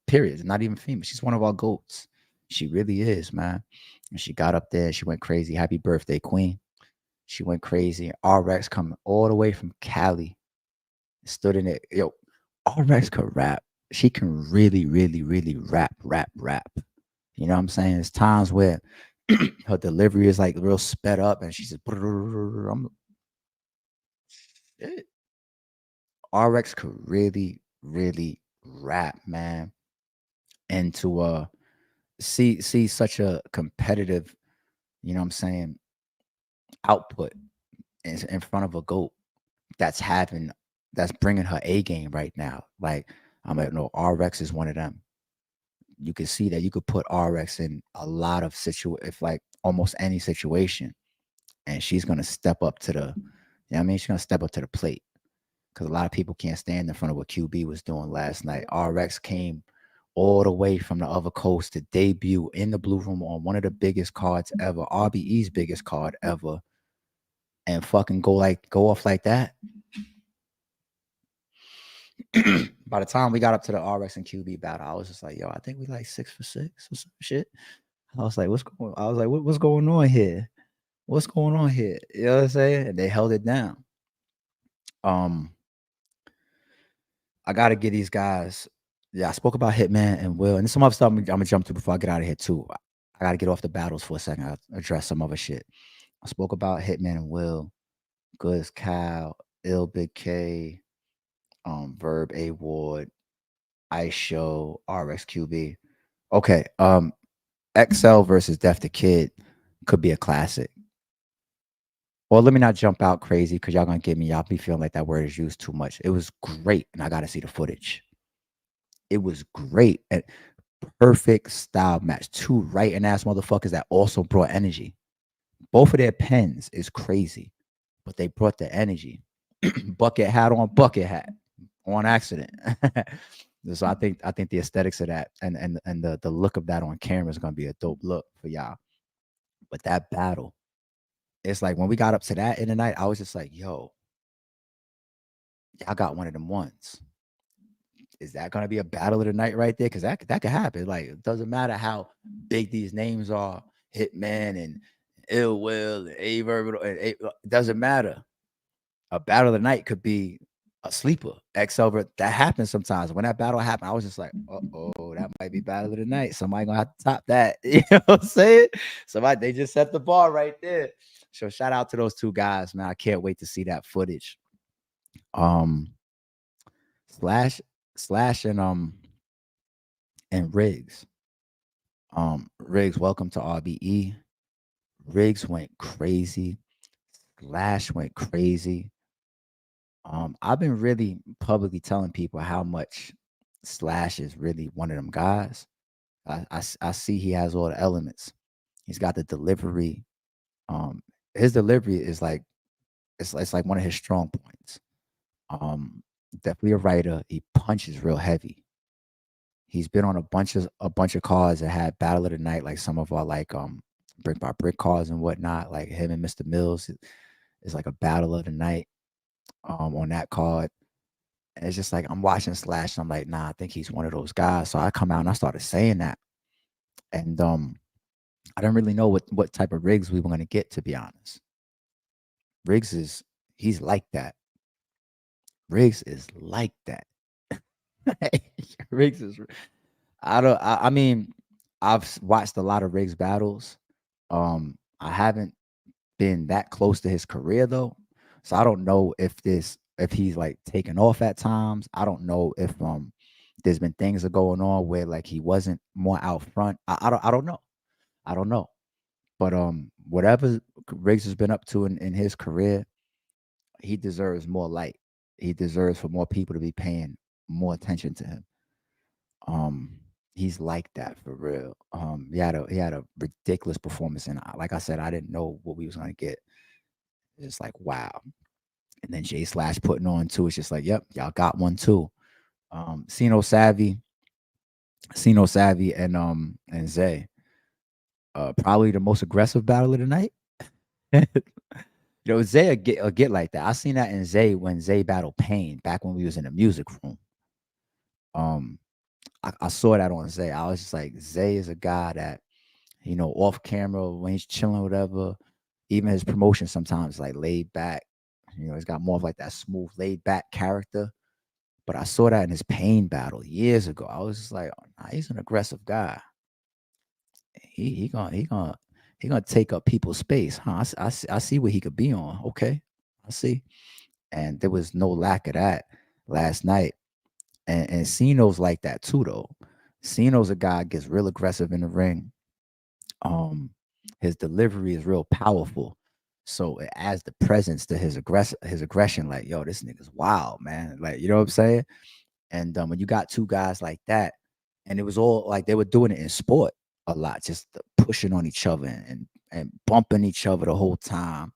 Period. Not even female. She's one of our GOATs. She really is, man. And she got up there. She went crazy. Happy birthday, Queen. She went crazy. RX coming all the way from Cali. Stood in it. Yo, RX could rap. She can really, really, really rap. You know what I'm saying? There's times where her delivery is like real sped up and she's just RX could really, really rap, man. And to see such a competitive, you know what I'm saying, output in front of a GOAT that's bringing her A game right now. Like, I'm like, no, RX is one of them. You can see that you could put RX in a lot of almost any situation, and she's gonna step up to the, you know what I mean? She's gonna step up to the plate because a lot of people can't stand in front of what QB was doing last night. RX came all the way from the other coast to debut in the Blue Room on one of the biggest cards ever, RBE's biggest card ever, and fucking go off like that. by the time we got up to the RX and QB battle, I was just like, yo, I think we like 6 for 6 or some shit. I was like, what's going on here? What's going on here? You know what I'm saying? And they held it down. I gotta get these guys. Yeah, I spoke about Hitman and Will, and there's some other stuff I'm gonna jump to before I get out of here too. I gotta get off the battles for a second. I'll address some other shit. I spoke about Hitman and Will, Good as Cal, Ill Big K, Verb A Ward, Ice Show, RXQB. Okay, XL versus Def the Kid could be a classic. Well, let me not jump out crazy because y'all gonna get me. Y'all be feeling like that word is used too much. It was great, and I gotta see the footage. It was great and perfect style match. Two writing ass motherfuckers that also brought energy. Both of their pens is crazy, but they brought the energy. Bucket hat on bucket hat on accident. So I think the aesthetics of that and the look of that on camera is gonna be a dope look for y'all. But that battle, it's like when we got up to that in the night, I was just like, yo, y'all got one of them ones. Is that gonna be a battle of the night right there? Because that could happen. Like, it doesn't matter how big these names are, Hitman and Ill Will and Averb, it doesn't matter. A battle of the night could be a sleeper. XL, that happens sometimes. When that battle happened, I was just like, oh, that might be battle of the night. Somebody gonna have to top that. You know what I'm saying? They just set the bar right there. So shout out to those two guys, man. I can't wait to see that footage. Slash and Riggs. Riggs, welcome to RBE. Riggs went crazy. Slash went crazy. I've been really publicly telling people how much Slash is really one of them guys. I see he has all the elements. He's got the delivery. His delivery is like it's like one of his strong points. Definitely a writer. He punches real heavy. He's been on a bunch of cards that had battle of the night, like some of our like brick by brick cards and whatnot. Like him and Mr. Mills is like a battle of the night on that card. And it's just like I'm watching Slash and I'm like, nah, I think he's one of those guys. So I come out and I started saying that. And I don't really know what type of Riggs we were gonna get, to be honest. He's like that. Riggs is like that. Riggs is I mean, I've watched a lot of Riggs battles. I haven't been that close to his career though. So I don't know if he's like taken off at times. I don't know if there's been things that are going on where like he wasn't more out front. I don't know. I don't know. But whatever Riggs has been up to in his career, he deserves more light. He deserves for more people to be paying more attention to him. He's like that for real. He had a ridiculous performance, and like I said, I didn't know what we was gonna get. It's like wow. And then J Slash putting on too. It's just like, yep, y'all got one too. Sino Savvy, and Zay. Probably the most aggressive battle of the night. You know, Zay will get like that. I seen that in Zay when Zay battled Pain back when we was in the music room. I saw that on Zay. I was just like, Zay is a guy that, you know, off camera when he's chilling, whatever. Even his promotion sometimes like laid back. You know, he's got more of like that smooth, laid back character. But I saw that in his Pain battle years ago. I was just like, oh, nah, he's an aggressive guy. He gonna take up people's space, huh? I see what he could be on. Okay, I see. And there was no lack of that last night. And Cino's like that too, though. Cino's a guy that gets real aggressive in the ring. His delivery is real powerful. So it adds the presence to his aggression. Like, yo, this nigga's wild, man. Like, you know what I'm saying? And when you got two guys like that, and it was all like they were doing it in sport a lot, just pushing on each other and bumping each other the whole time.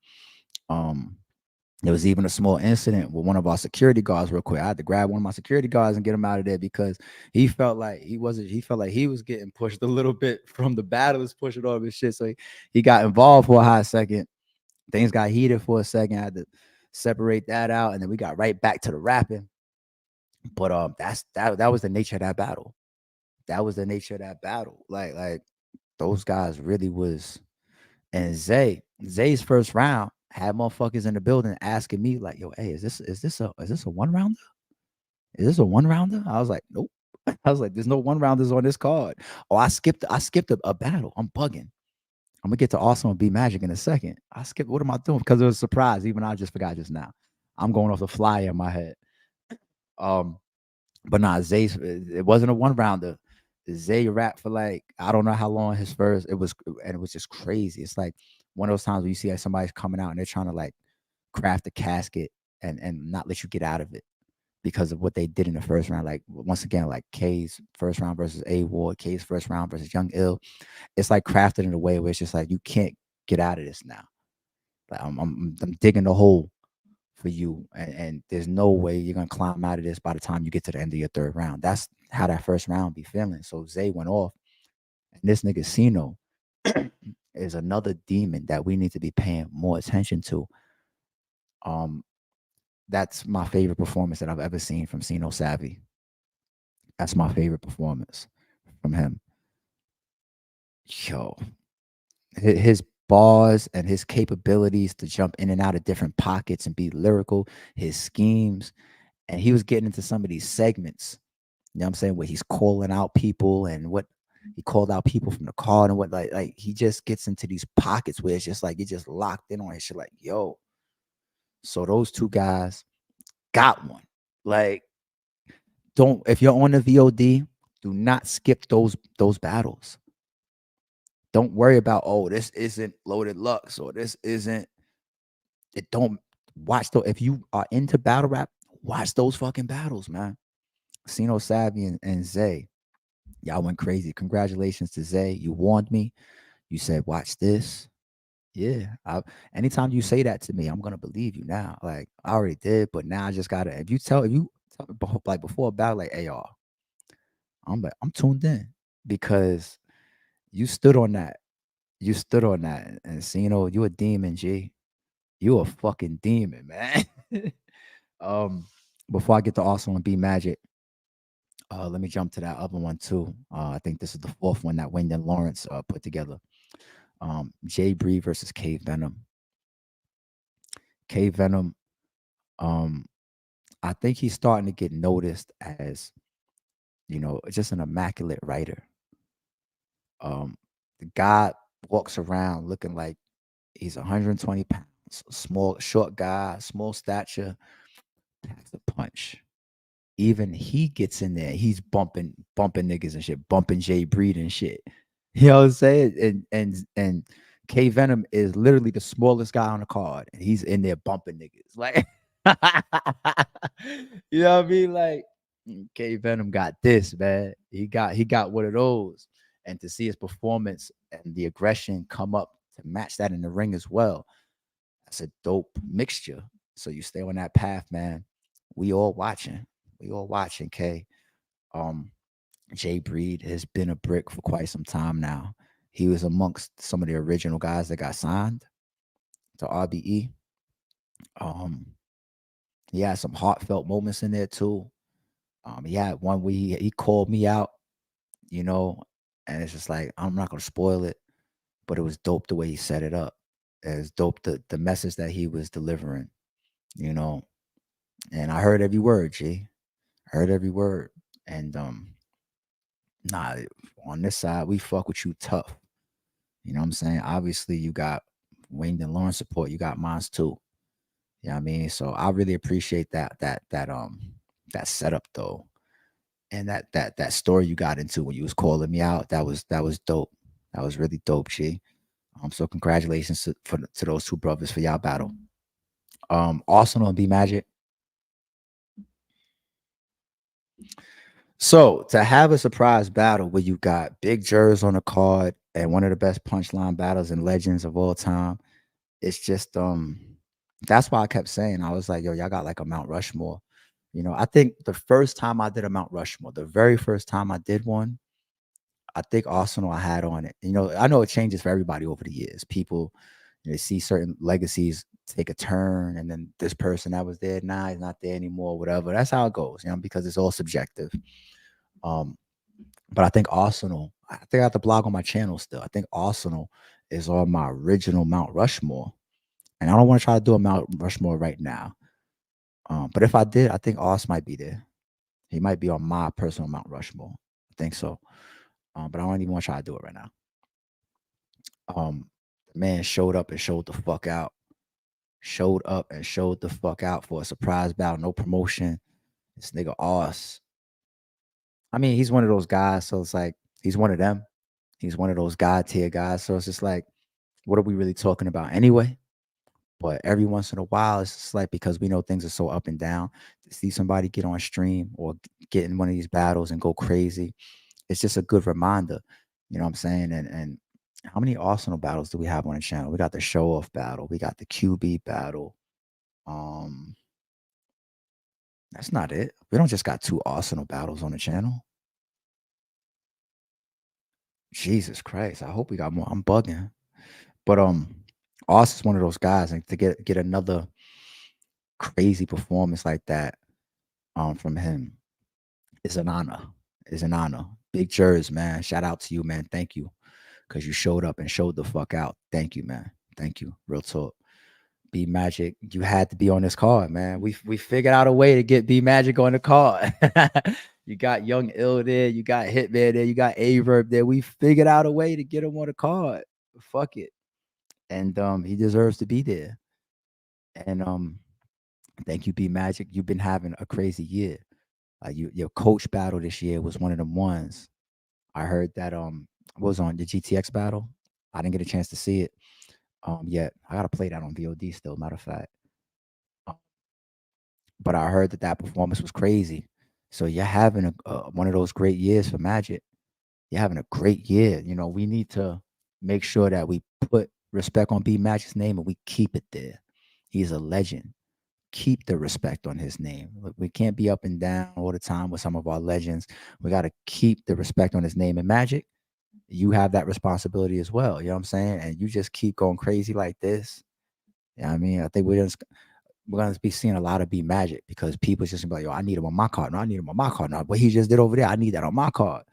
There was even a small incident with one of our security guards real quick. I had to grab one of my security guards and get him out of there because he felt like he was getting pushed a little bit from the battlers pushing all this shit. So he got involved for a hot second. Things got heated for a second. I had to separate that out. And then we got right back to the rapping. But that was the nature of that battle. That was the nature of that battle. Like those guys really was. And Zay's first round had motherfuckers in the building asking me like, "Yo, hey, is this a one rounder? Is this a one rounder?" I was like, "Nope." I was like, "There's no one rounders on this card." Oh, I skipped a battle. I'm bugging. I'm gonna get to Awesome and B Magic in a second. I skipped. What am I doing? Because it was a surprise. Even I just forgot just now. I'm going off the fly in my head. Um, but nah, Zay's it wasn't a one rounder. Zay rapped for like I don't know how long his first. It was just crazy. It's like one of those times where you see like somebody's coming out and they're trying to like craft a casket and not let you get out of it because of what they did in the first round. Like once again, like K's first round versus A Ward, K's first round versus Young Ill. It's like crafted in a way where it's just like you can't get out of this now. Like I'm digging the hole for you, and there's no way you're gonna climb out of this by the time you get to the end of your third round. That's how that first round be feeling. So Zay went off, and this nigga Sino is another demon that we need to be paying more attention to. That's my favorite performance that I've ever seen from Sino Savvy. That's my favorite performance from him. Yo, his bars and his capabilities to jump in and out of different pockets and be lyrical, his schemes, and he was getting into some of these segments, you know what I'm saying, where he's calling out people and what he called out people from the car and what like he just gets into these pockets where it's just like he just locked in on his shit like, yo. So those two guys got one. Like, don't if you're on the VOD, do not skip those battles. Don't worry about, oh, this isn't Loaded Lux or this isn't it. Don't watch though. If you are into battle rap, watch those fucking battles, man. Sino Savvy and Zay, y'all went crazy. Congratulations to Zay. You warned me. You said, watch this. Yeah. Anytime you say that to me, I'm gonna believe you now. Like I already did, but now I just gotta. If you tell like before a battle, like, hey y'all, I'm tuned in because you stood on that. You stood on that, and Sino, you a demon, G. You a fucking demon, man. Before I get to Awesome and B Magic, let me jump to that other one too. I think this is the fourth one that Wayne and Lawrence put together. Jay Bree versus K Venom. K Venom, I think he's starting to get noticed as, just an immaculate writer. The guy walks around looking like he's 120 pounds, small, short guy, small stature, packs a punch. Even he gets in there, he's bumping niggas and shit, bumping Jay Breed and shit. You know what I'm saying? And K Venom is literally the smallest guy on the card, and he's in there bumping niggas. Like, you know what I mean? Like, K Venom got this, man. He got one of those. And to see his performance and the aggression come up to match that in the ring as well, that's a dope mixture. So you stay on that path, man. We all watching. K. Jay Breed has been a brick for quite some time now. He was amongst some of the original guys that got signed to RBE. He had some heartfelt moments in there too. He had one where he called me out, and it's just like, I'm not gonna spoil it, but it was dope the way he set it up. It was dope the message that he was delivering, and I heard every word, G. Heard every word. And nah, on this side, we fuck with you tough. You know what I'm saying? Obviously, you got Wayne and Lawrence support, you got mines too. You know what I mean? So I really appreciate that setup though. And that story you got into when you was calling me out, that was dope. That was really dope, G. So congratulations to those two brothers for y'all battle. Arsenal and B Magic. So to have a surprise battle where you got Big Jers on the card and one of the best punchline battles and legends of all time, it's just that's why I kept saying, I was like, yo, y'all got like a Mount Rushmore. I think the first time I did a Mount Rushmore, the very first time I did one, I think Arsenal I had on it. I know it changes for everybody over the years. People, You see certain legacies take a turn, and then this person that was there, nah, he's not there anymore, whatever. That's how it goes, because it's all subjective. But I think Arsenal, I think I have the blog on my channel still. I think Arsenal is on my original Mount Rushmore. And I don't want to try to do a Mount Rushmore right now. But if I did, I think Ars might be there. He might be on my personal Mount Rushmore. I think so. But I don't even want to try to do it right now. The man showed up and showed the fuck out. Showed up and showed the fuck out for a surprise battle, no promotion. This nigga Ars. I mean, he's one of those guys, so it's like he's one of them. He's one of those God tier guys. So it's just like, what are we really talking about anyway? But every once in a while, it's just like, because we know things are so up and down, to see somebody get on stream or get in one of these battles and go crazy, it's just a good reminder. You know what I'm saying? And how many Arsenal battles do we have on the channel? We got the show off battle. We got the QB battle. That's not it. We don't just got 2 Arsenal battles on the channel. Jesus Christ. I hope we got more. I'm bugging. But Ars is one of those guys, and to get another crazy performance like that from him is an honor. Is an honor. Big Jers, man. Shout out to you, man. Thank you. Because you showed up and showed the fuck out. Thank you, man. Thank you. Real talk. B Magic, you had to be on this card, man. We figured out a way to get B Magic on the card. You got Young Ill there, you got Hitman there, you got Averb there. We figured out a way to get him on the card. Fuck it. And he deserves to be there. And thank you, B Magic. You've been having a crazy year. Your coach battle this year was one of them ones. I heard that was on the GTX battle. I didn't get a chance to see it yet. I gotta play that on VOD still, matter of fact. But I heard that performance was crazy. So you're having one of those great years for Magic. You're having a great year. We need to make sure that we put respect on B Magic's name and we keep it there. He's a legend. Keep the respect on his name. Look, we can't be up and down all the time with some of our legends. We got to keep the respect on his name. And Magic, you have that responsibility as well. You know what I'm saying? And you just keep going crazy like this. I mean, I think we're going to be seeing a lot of B Magic, because people just be like, yo, I need him on my card. No, I need him on my card. No, what he just did over there, I need that on my card.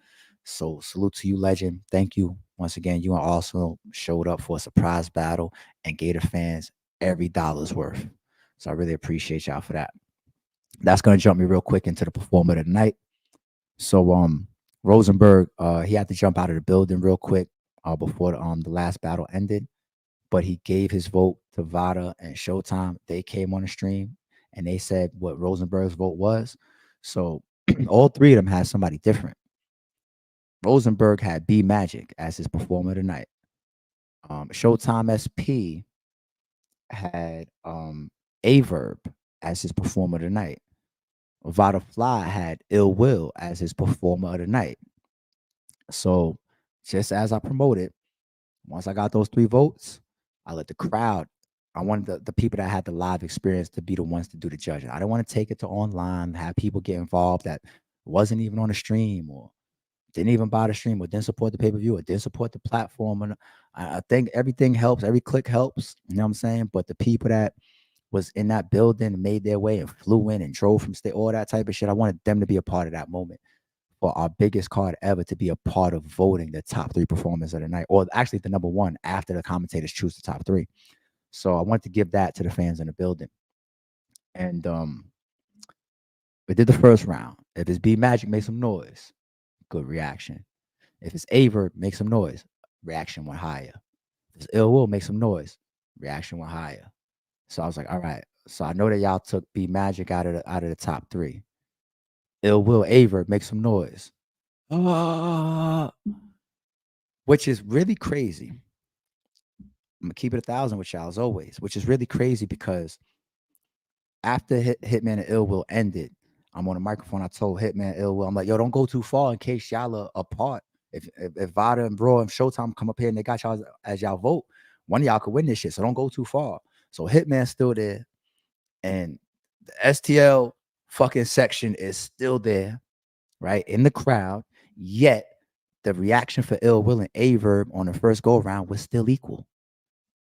So salute to you, legend. Thank you. Once again, you also showed up for a surprise battle and gave the fans every dollar's worth. So I really appreciate y'all for that. That's going to jump me real quick into the performer of the night. So Rosenberg, he had to jump out of the building real quick before the last battle ended. But he gave his vote to Vada and Showtime. They came on the stream and they said what Rosenberg's vote was. So all 3 of them had somebody different. Rosenberg had B Magic as his performer tonight. Showtime SP had Averb as his performer tonight. Vada Fly had Ill Will as his performer of the night. So just as I promoted, once I got those 3 votes, I let the crowd, I wanted the people that had the live experience to be the ones to do the judging. I didn't want to take it to online, have people get involved that wasn't even on the stream or didn't even buy the stream or didn't support the pay-per-view or didn't support the platform. And I think everything helps. Every click helps. You know what I'm saying? But the people that was in that building and made their way and flew in and drove from state, all that type of shit, I wanted them to be a part of that moment. For our biggest card ever to be a part of voting the top 3 performers of the night, or actually the number 1 after the commentators choose the top 3. So I wanted to give that to the fans in the building. And we did the first round. If it's B Magic, make some noise. Good reaction. If it's Aver, make some noise. Reaction went higher. If it's Ill Will, make some noise. Reaction went higher. So I was like, all right. So I know that y'all took B Magic out of the top 3. Ill Will, Aver, make some noise. Which is really crazy. I'm gonna keep it 1,000 with y'all as always, which is really crazy because after Hitman and Ill Will ended, I'm on the microphone. I told Hitman and Ill Will, I'm like, yo, don't go too far in case y'all are apart. If Vada and Bro and Showtime come up here and they got y'all as y'all vote, one of y'all could win this shit. So don't go too far. So Hitman's still there, and the STL fucking section is still there, right, in the crowd. Yet the reaction for Ill Will and Averb on the first go around was still equal.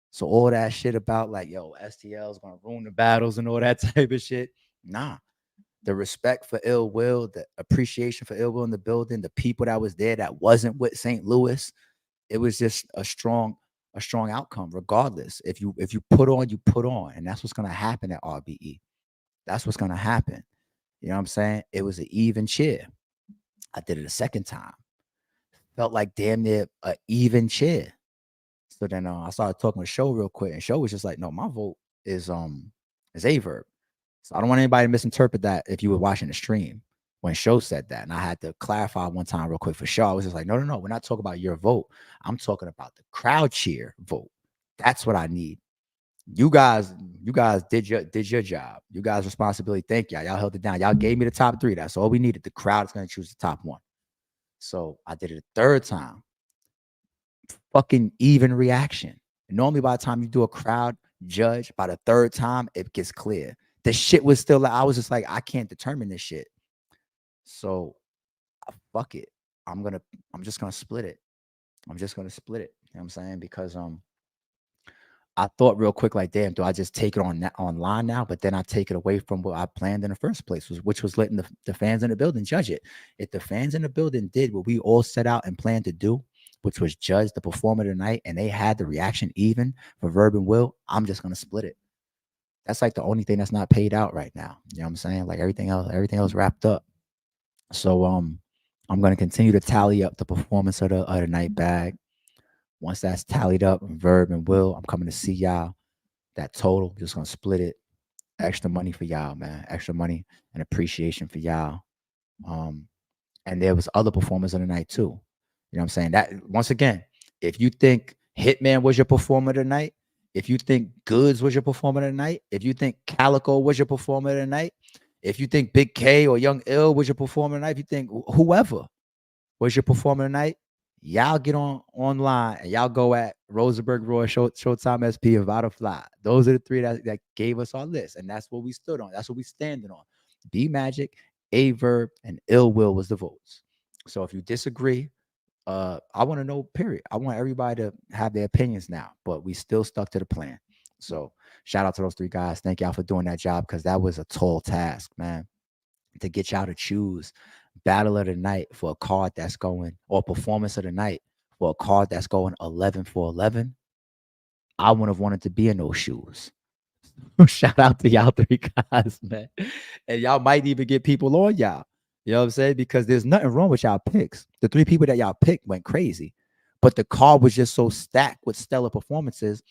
So all that shit about like, yo, STL is gonna ruin the battles and all that type of shit. Nah. The respect for Ill Will, the appreciation for Ill Will in the building, the people that was there that wasn't with St. Louis, it was just a strong outcome, regardless. If you put on, you put on. And that's what's gonna happen at RBE. That's what's gonna happen. You know what I'm saying? It was an even cheer. I did it a second time. Felt like damn near an even cheer. So then I started talking with Show real quick, and Show was just like, "No, my vote is Averb." So I don't want anybody to misinterpret that if you were watching the stream when Show said that. And I had to clarify one time real quick for Show. I was just like, no, we're not talking about your vote. I'm talking about the crowd cheer vote. That's what I need. You guys did your job. You guys' responsibility. Thank y'all. Y'all held it down. Y'all gave me the top 3. That's all we needed. The crowd is going to choose the top 1. So I did it a third time. Fucking even reaction. Normally by the time you do a crowd judge, by the third time, it gets clear. The shit was still, I was just like, I can't determine this shit. So fuck it. I'm just gonna split it. I'm just gonna split it. You know what I'm saying? Because I thought real quick, like, damn, do I just take it online now? But then I take it away from what I planned in the first place, which was letting the fans in the building judge it. If the fans in the building did what we all set out and planned to do, which was judge the performer tonight, and they had the reaction even for Verb and Will, I'm just gonna split it. That's like the only thing that's not paid out right now. You know what I'm saying? Like everything else wrapped up. So I'm gonna continue to tally up the performance of the night bag. Once that's tallied up, Verb and Will, I'm coming to see y'all. That total, just gonna split it. Extra money for y'all, man. Extra money and appreciation for y'all. And there was other performers of the night too. You know what I'm saying? That once again, if you think Hitman was your performer tonight, if you think Goods was your performer tonight, if you think Calico was your performer tonight, if you think Big K or Young Ill was your performer tonight, if you think whoever was your performer tonight, y'all get online and y'all go at Rosenberg, Roy, Showtime SP, and Vada Fly. Those are the 3 that gave us our list, and that's what we stood on. That's what we standing on. B Magic, Averb, and Ill Will was the votes. So if you disagree, I want to know, period. I want everybody to have their opinions now, but we still stuck to the plan. So shout out to those 3 guys. Thank y'all for doing that job, because that was a tall task, man, to get y'all to choose battle of the night for a card that's going, or performance of the night for a card that's going 11 for 11. I wouldn't have wanted to be in those shoes. Shout out to y'all 3 guys, man. And y'all might even get people on y'all. You know what I'm saying? Because there's nothing wrong with y'all picks. The 3 people that y'all picked went crazy, but the card was just so stacked with stellar performances.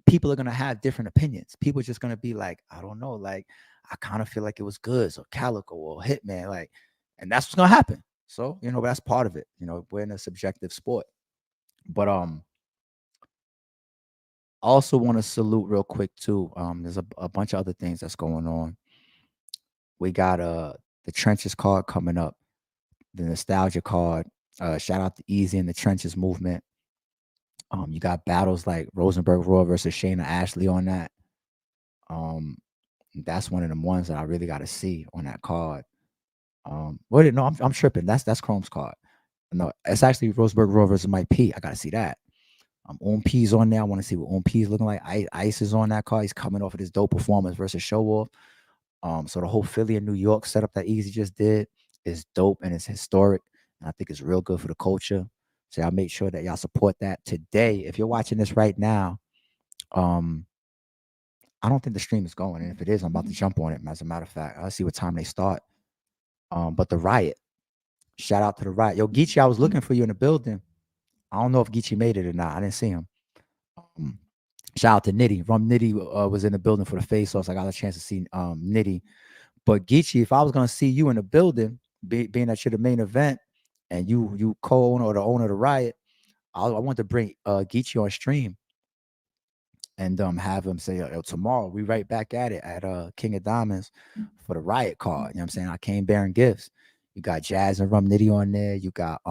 People are going to have different opinions. People are just going to be like, I don't know, like, I kind of feel like it was Goods or Calico or Hitman, like, and that's what's going to happen. So, you know, that's part of it. You know, we're in a subjective sport. But I also want to salute real quick too. There's a bunch of other things that's going on. We got the Trenches card coming up, the Nostalgia card. Shout out to Easy and the Trenches movement. You got battles like Rosenberg Raw versus Shayna Ashley on that. That's one of them ones that I really got to see on that card. Well, no, I'm tripping. That's Chrome's card. No, it's actually Rosenberg Raw versus Mike P. I got to see that. P's on there. I want to see what P's looking like. Ice is on that card. He's coming off of this dope performance versus Show Off. So the whole Philly and New York setup that Easy just did is dope and it's historic. And I think it's real good for the culture. So I'll make sure that y'all support that today. If you're watching this right now, I don't think the stream is going. And if it is, I'm about to jump on it. As a matter of fact, I'll see what time they start. But the Riot, shout out to the Riot. Yo, Geechee, I was looking for you in the building. I don't know if Geechee made it or not. I didn't see him. Shout out to Nitty. Rum Nitty was in the building for the face-offs. I got a chance to see Nitty. But Geechee, if I was going to see you in the building, being that you're the main event, and you co-owner or the owner of the Riot, I want to bring Geechee on stream and have him say, yo, tomorrow we right back at it at King of Diamonds for the Riot card. You know what I'm saying? I came bearing gifts. You got Jazz and Rum Nitty on there. You got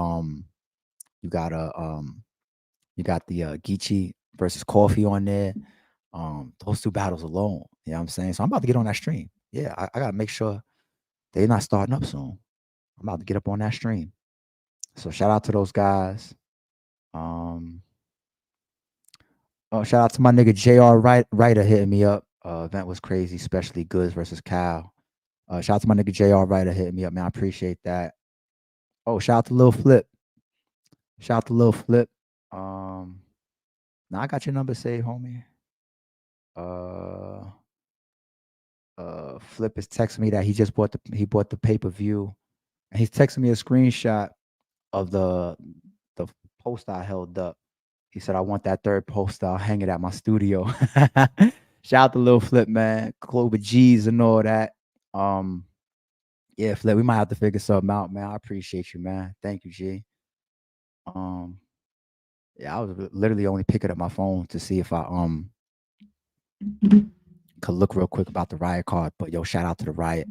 the Geechee versus Coffee on there. Those 2 battles alone. You know what I'm saying? So I'm about to get on that stream. Yeah, I gotta make sure they're not starting up soon. I'm about to get up on that stream. So shout out to those guys. Oh, shout out to my nigga JR Writer hitting me up. Event was crazy, especially Goods versus Cal. Shout out to my nigga JR Writer hitting me up, man. I appreciate that. Oh, shout out to Lil Flip. Shout out to Lil Flip. Now I got your number saved, homie. Uh, Flip is texting me that he just bought the pay-per-view, and he's texting me a screenshot of the poster I held up. He said, "I want that third poster. I'll hang it at my studio." Shout out to Lil Flip, man. Clover G's and all that. Yeah, Flip, we might have to figure something out, man. I appreciate you, man. Thank you, G. Yeah, I was literally only picking up my phone to see if I could look real quick about the riot card. But yo, shout out to the riot.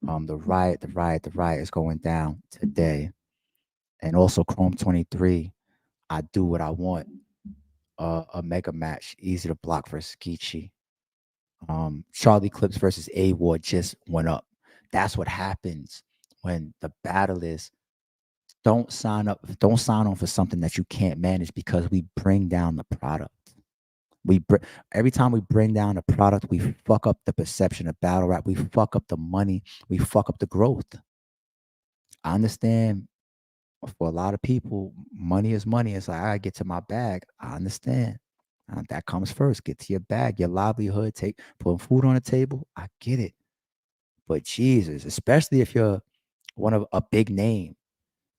The riot is going down today. And also Chrome 23. I do what I want. A mega match, easy to block versus Geechee. Charlie Clips versus A Ward just went up. That's what happens when the battle is don't sign on for something that you can't manage, because we bring down the product. Every time we bring down a product, we fuck up the perception of battle rap. We fuck up the money. We fuck up the growth. I understand for a lot of people, money is money. It's like, I get to my bag. I understand. That comes first. Get to your bag, your livelihood, putting food on the table. I get it. But Jesus, especially if you're one of a big name,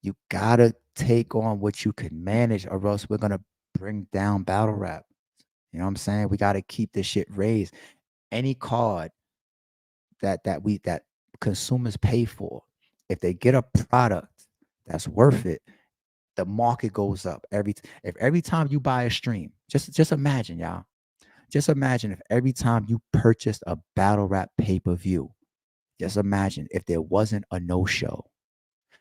you gotta take on what you can manage, or else we're gonna bring down battle rap. You know what I'm saying? We gotta keep this shit raised. Any card that consumers pay for, if they get a product that's worth it, the market goes up. Every time you buy a stream, just imagine, y'all. Just imagine if every time you purchased a battle rap pay-per-view, just imagine if there wasn't a no-show.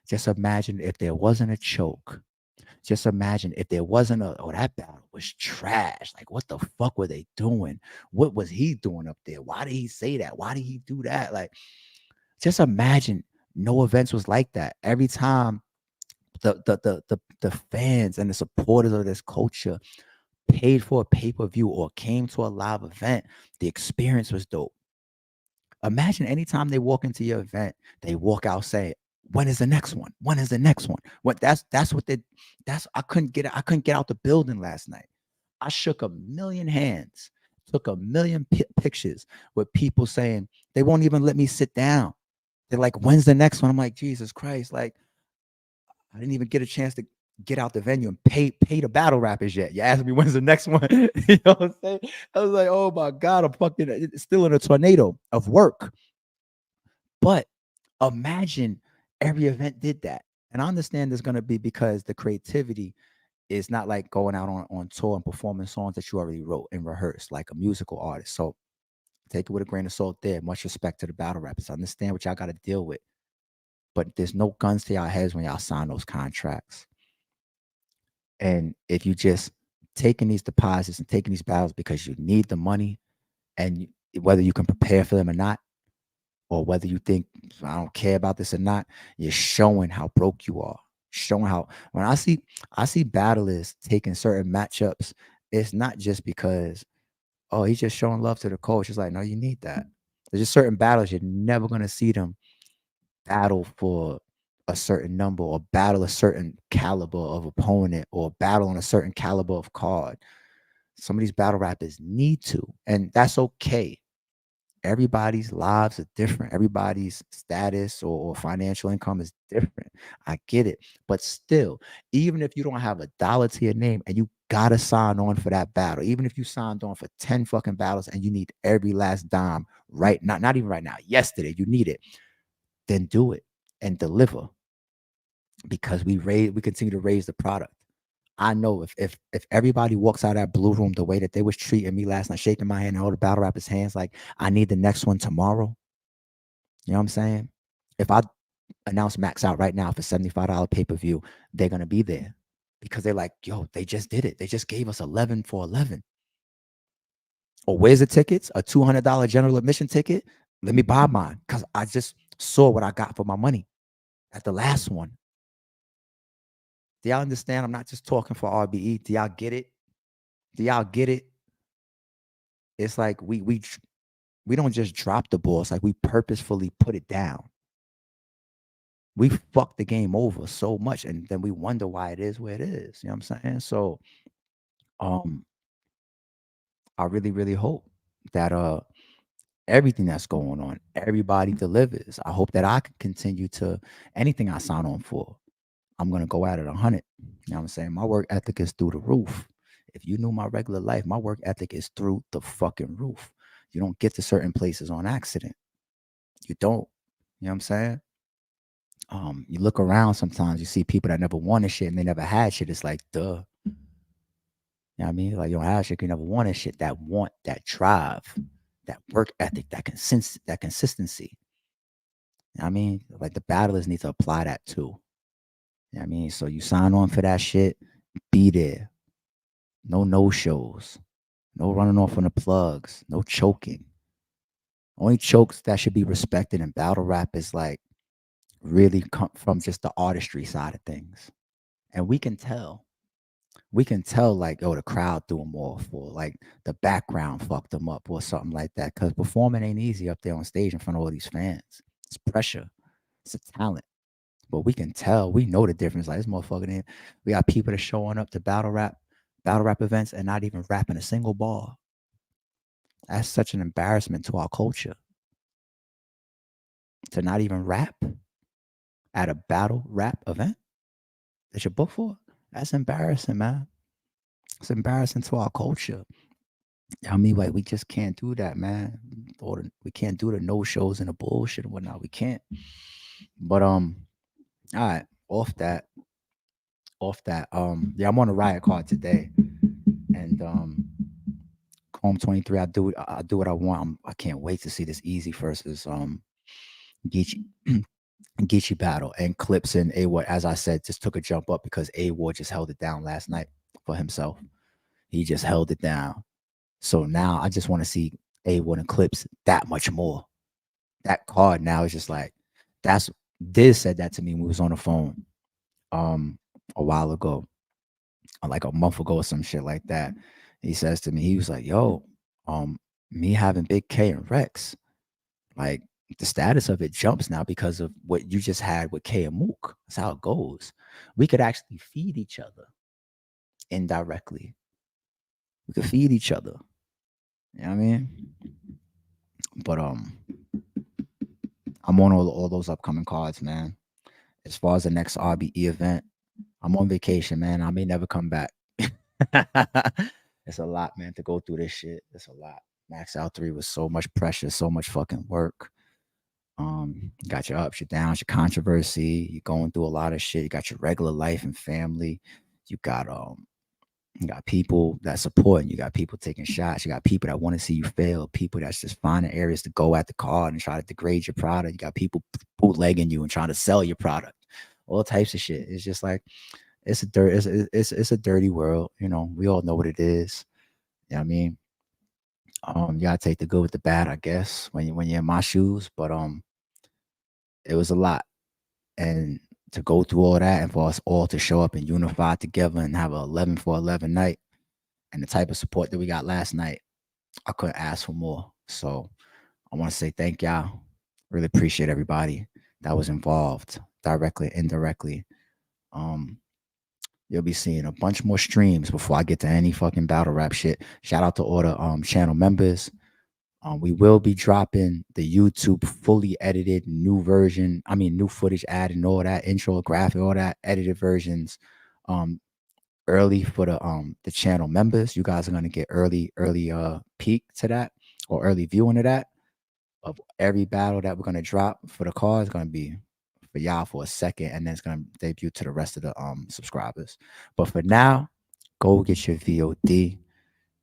Just imagine if there wasn't a choke. Just imagine if there wasn't that battle was trash. Like, what the fuck were they doing? What was he doing up there? Why did he say that? Why did he do that? Like, just imagine no events was like that. Every time the fans and the supporters of this culture paid for a pay-per-view or came to a live event, the experience was dope. Imagine anytime they walk into your event, they walk out saying, "When is the next one? When is the next one?" I couldn't get out the building last night. I shook a million hands, took a million pictures with people saying they won't even let me sit down. They're like, "When's the next one?" I'm like, Jesus Christ, like, I didn't even get a chance to get out the venue and pay the battle rappers yet. You asked me when's the next one. You know what I'm saying? I was like, oh my God, I'm fucking still in a tornado of work. But imagine every event did that. And I understand there's going to be, because the creativity is not like going out on tour and performing songs that you already wrote and rehearsed like a musical artist. So take it with a grain of salt there. Much respect to the battle rappers. I understand what y'all got to deal with. But there's no guns to y'all heads when y'all sign those contracts. And if you just taking these deposits and taking these battles because you need the money, and whether you can prepare for them or not, or whether you think I don't care about this or not, you're showing how broke you are. Showing how, when I see battlers taking certain matchups, it's not just because, oh, he's just showing love to the coach. It's like, no, you need that. There's just certain battles you're never gonna see them battle for a certain number, or battle a certain caliber of opponent, or battle on a certain caliber of card. Some of these battle rappers need to, and that's okay. Everybody's lives are different. Everybody's status or financial income is different. I get it. But still, even if you don't have a dollar to your name and you gotta sign on for that battle, even if you signed on for 10 fucking battles and you need every last dime right now, not even right now, yesterday, you need it, then do it and deliver, because we continue to raise the product. I know if everybody walks out of that blue room the way that they was treating me last night, shaking my hand and all the battle rappers' hands like I need the next one tomorrow. You know what I'm saying? If I announce Max out right now for $75 pay-per-view, they're gonna be there because they're like, yo, they just did it. They just gave us 11 for 11. Or where's the tickets? A $200 general admission ticket? Let me buy mine, because I just saw what I got for my money at the last one. Do y'all understand? I'm not just talking for RBE. Do y'all get it? Do y'all get it? It's like we don't just drop the ball. It's like we purposefully put it down. We fuck the game over so much, and then we wonder why it is where it is. You know what I'm saying? So, um, I really, really hope that everything that's going on, everybody delivers. I hope that I can continue to anything I sign on for. I'm gonna go at it 100. You know what I'm saying? My work ethic is through the roof. If you knew my regular life, my work ethic is through the fucking roof. You don't get to certain places on accident. You don't. You know what I'm saying? You look around sometimes, you see people that never wanted shit and they never had shit. It's like, duh. You know what I mean? Like, you don't have shit, you never wanted shit. That want, that drive, that work ethic, that consistency. You know what I mean? Like, the battlers need to apply that too. You know what I mean? So you sign on for that shit, be there. No shows. No running off on the plugs. No choking. Only chokes that should be respected in battle rap is like really come from just the artistry side of things. And we can tell. We can tell like, oh, the crowd threw them off, or like the background fucked them up, or something like that. Because performing ain't easy up there on stage in front of all these fans. It's pressure. It's a talent. But we can tell. We know the difference. Like, this motherfucker in. We got people that showing up to battle rap events and not even rapping a single bar. That's such an embarrassment to our culture. To not even rap at a battle rap event that you're booked for. That's embarrassing, man. It's embarrassing to our culture. I mean, like, we just can't do that, man. We can't do the no shows and the bullshit and whatnot. We can't. But all right, off that. Yeah, I'm on a riot card today, and Chrome 23. I do what I want. I can't wait to see this Easy versus Geechee. Geechee battle, and Clips and A-Ward, as I said, just took a jump up because A-Ward just held it down last night for himself. He just held it down. So now I just want to see A-Ward and Clips that much more. That card now is just like, Diz said that to me when we was on the phone a while ago, or like a month ago or some shit like that. He says to me, he was like, yo, me having Big K and Rex, like, the status of it jumps now because of what you just had with K and Mook. That's how it goes. We could actually feed each other indirectly. We could feed each other. You know what I mean? But I'm on all those upcoming cards, man. As far as the next RBE event, I'm on vacation, man. I may never come back. It's a lot, man, to go through this shit. It's a lot. Max Out 3 was so much pressure, so much fucking work. You got your ups, your downs, your controversy. You're going through a lot of shit. You got your regular life and family. You got people that support. You got people taking shots. You got people that want to see you fail. People that's just finding areas to go at the card and try to degrade your product. You got people bootlegging you and trying to sell your product. All types of shit. It's just like, it's a dirty world. You know, we all know what it is. You know what I mean? You gotta take the good with the bad, I guess, when you're in my shoes. But it was a lot. And to go through all that and for us all to show up and unify together and have a 11 for 11 night and the type of support that we got last night, I couldn't ask for more. So I want to say thank y'all. Really appreciate everybody that was involved, directly, indirectly. You'll be seeing a bunch more streams before I get to any fucking battle rap shit. Shout out to all the channel members. We will be dropping the YouTube fully edited new footage added and all that, intro, graphic, all that edited versions early for the channel members. You guys are gonna get early peek to that, or early viewing of that, of every battle that we're gonna drop for the card. Is gonna be for y'all for a second, and then it's gonna debut to the rest of the subscribers. But for now, go get your VOD.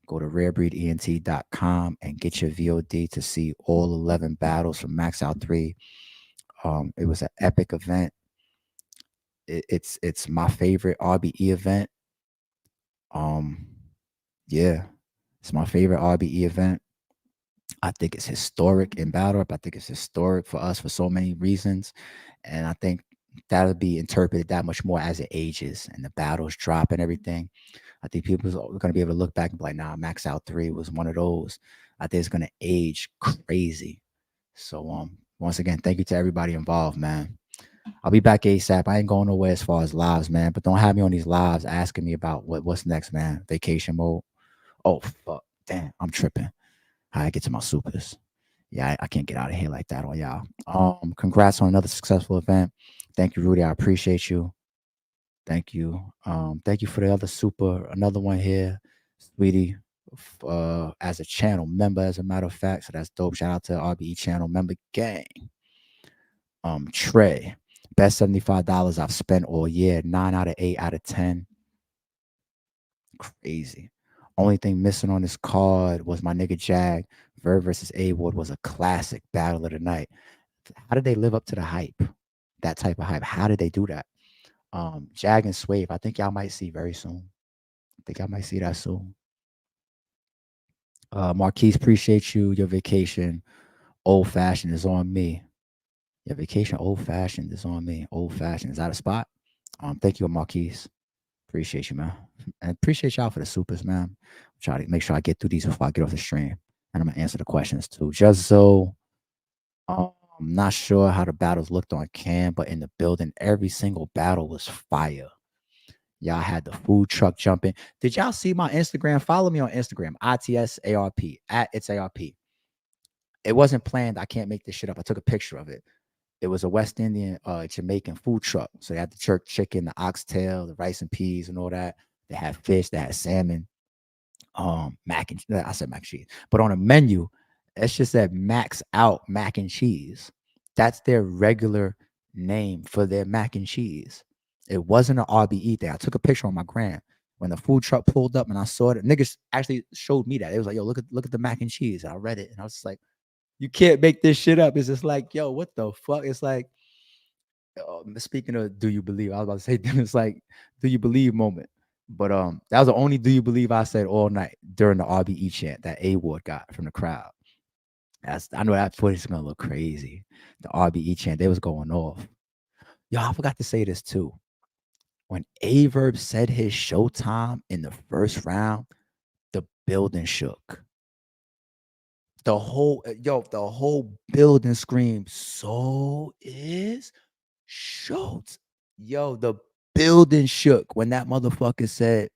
Go to rarebreedent.com and get your VOD to see all 11 battles from Max Out 3. It was an epic event. It's my favorite RBE event. Yeah, it's my favorite RBE event. I think it's historic in battle rap. I think it's historic for us for so many reasons. And I think that'll be interpreted that much more as it ages and the battles drop and everything. I think people are going to be able to look back and be like, nah, Max Out 3 was one of those. I think it's going to age crazy. So once again, thank you to everybody involved, man. I'll be back ASAP. I ain't going nowhere as far as lives, man. But don't have me on these lives asking me about what's next, man. Vacation mode. Oh fuck. Damn, I'm tripping. How I get to my supers. Yeah, I can't get out of here like that on y'all. Congrats on another successful event. Thank you, Rudy. I appreciate you. Thank you. Thank you for the other super. Another one here, sweetie. As a channel member, as a matter of fact. So that's dope. Shout out to RBE Channel member gang. Trey. Best $75 I've spent all year. 9 out of 8 out of 10. Crazy. Only thing missing on this card was my nigga Jag. Verb versus A Ward was a classic battle of the night. How did they live up to the hype? That type of hype. How did they do that? Jag and Swave, I think y'all might see very soon. I think I might see that soon. Marquise, appreciate you. Your vacation, old fashioned, is on me. Your vacation, old fashioned, is on me. Old fashioned, is that a spot? Thank you, Marquise. Appreciate you, man. And appreciate y'all for the supers, man. Try to make sure I get through these before I get off the stream. And I'm gonna answer the questions too. Just so I'm not sure how the battles looked on cam, but in the building, every single battle was fire. Y'all had the food truck jumping. Did y'all see my Instagram? Follow me on Instagram, ITSARP, at it's ARP. It wasn't planned. I can't make this shit up. I took a picture of it. It was a West Indian, Jamaican food truck. So they had the jerk chicken, the oxtail, the rice and peas, and all that. They had fish, they had salmon, mac and cheese. But on a menu, it's just that Max Out mac and cheese. That's their regular name for their mac and cheese. It wasn't an RBE thing. I took a picture on my gram when the food truck pulled up and I saw it. Niggas actually showed me that. It was like, yo, look at the mac and cheese. I read it and I was just like, you can't make this shit up. It's just like, yo, what the fuck? It's like, speaking of do you believe? I was about to say, it's like, do you believe moment. But that was the only do you believe I said all night during the RBE chant that A Ward got from the crowd. I know that footage is gonna look crazy. The RBE chant, they was going off. Yo, I forgot to say this too. When Averb said his showtime in the first round, the building shook. The whole building screamed, so is Schultz. Yo, the building shook when that motherfucker said,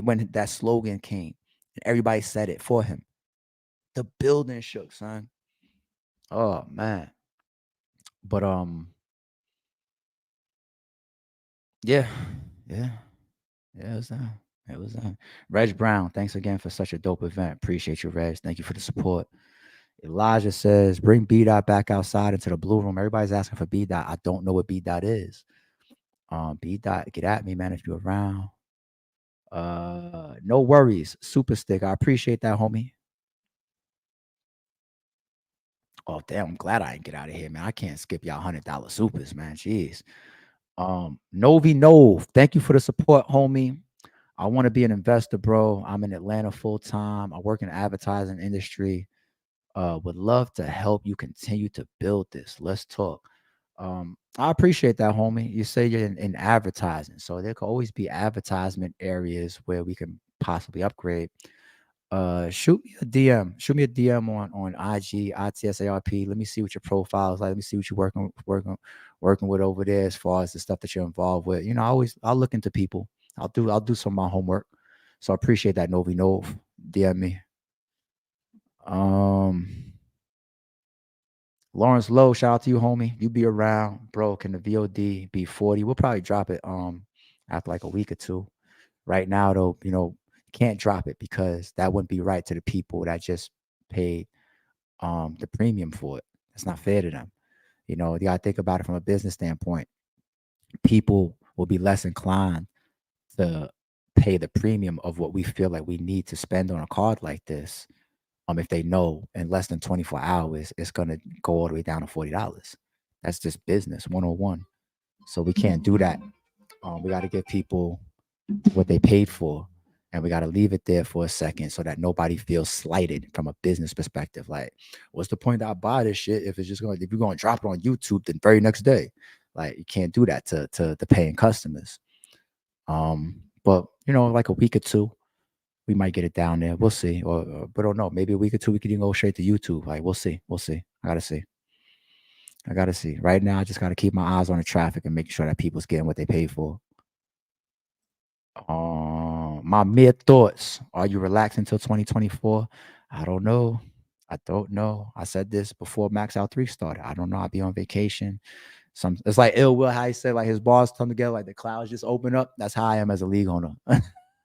when that slogan came, and everybody said it for him. The building shook, son. Oh man. But yeah, it was that. It was that. Reg Brown, thanks again for such a dope event. Appreciate you, Reg. Thank you for the support. Elijah says, bring B Dot back outside into the blue room. Everybody's asking for B Dot. I don't know what B Dot is. B Dot, get at me, man, if you're around. No worries. Super stick. I appreciate that, homie. Oh, damn. I'm glad I didn't get out of here, man. I can't skip y'all $100 supers, man. Jeez. Novi Nove, thank you for the support, homie. I want to be an investor, bro. I'm in Atlanta full time. I work in the advertising industry. Would love to help you continue to build this. Let's talk. I appreciate that, homie. You say you're in advertising, so there could always be advertisement areas where we can possibly upgrade. Shoot me a DM. Shoot me a DM on IG, ITSARP. Let me see what your profile is like. Let me see what you're working with over there as far as the stuff that you're involved with. You know, I'll look into people. I'll do some of my homework. So I appreciate that, Novi Nove. DM me. Lawrence Lowe, shout out to you, homie. You be around, bro. Can the VOD be 40? We'll probably drop it after like a week or two. Right now, though, you know, can't drop it because that wouldn't be right to the people that just paid the premium for it. It's not fair to them. You know, you gotta think about it from a business standpoint. People will be less inclined to pay the premium of what we feel like we need to spend on a card like this. If they know in less than 24 hours, it's gonna go all the way down to $40. That's just business 101. So we can't do that. We got to give people what they paid for, and we got to leave it there for a second so that nobody feels slighted from a business perspective. Like, what's the point that I buy this shit if you're going to drop it on YouTube the very next day? Like, you can't do that to the paying customers. But like a week or two, we might get it down there. We'll see. But don't know. Maybe a week or two, we could even go straight to YouTube. Like we'll see. I gotta see. Right now, I just gotta keep my eyes on the traffic and make sure that people's getting what they pay for. My mere thoughts. Are you relaxed until 2024? I don't know. I said this before Max Out 3 started. I don't know. I'll be on vacation. It's like Ill Will, how he said, like his balls come together, like the clouds just open up. That's how I am as a league owner.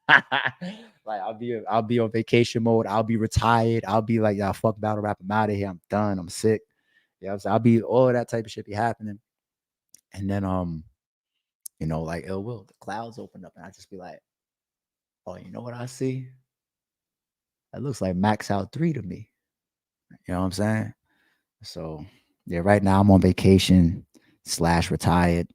Like I'll be on vacation mode. I'll be retired. I'll be like, yeah, fuck battle rap. I'm out of here. I'm done. I'm sick. Yeah, I'll be all of that type of shit be happening. And then like Ill Will, the clouds open up, and I just be like, oh, you know what I see? That looks like Max Out 3 to me. You know what I'm saying? So yeah, right now I'm on vacation / retired.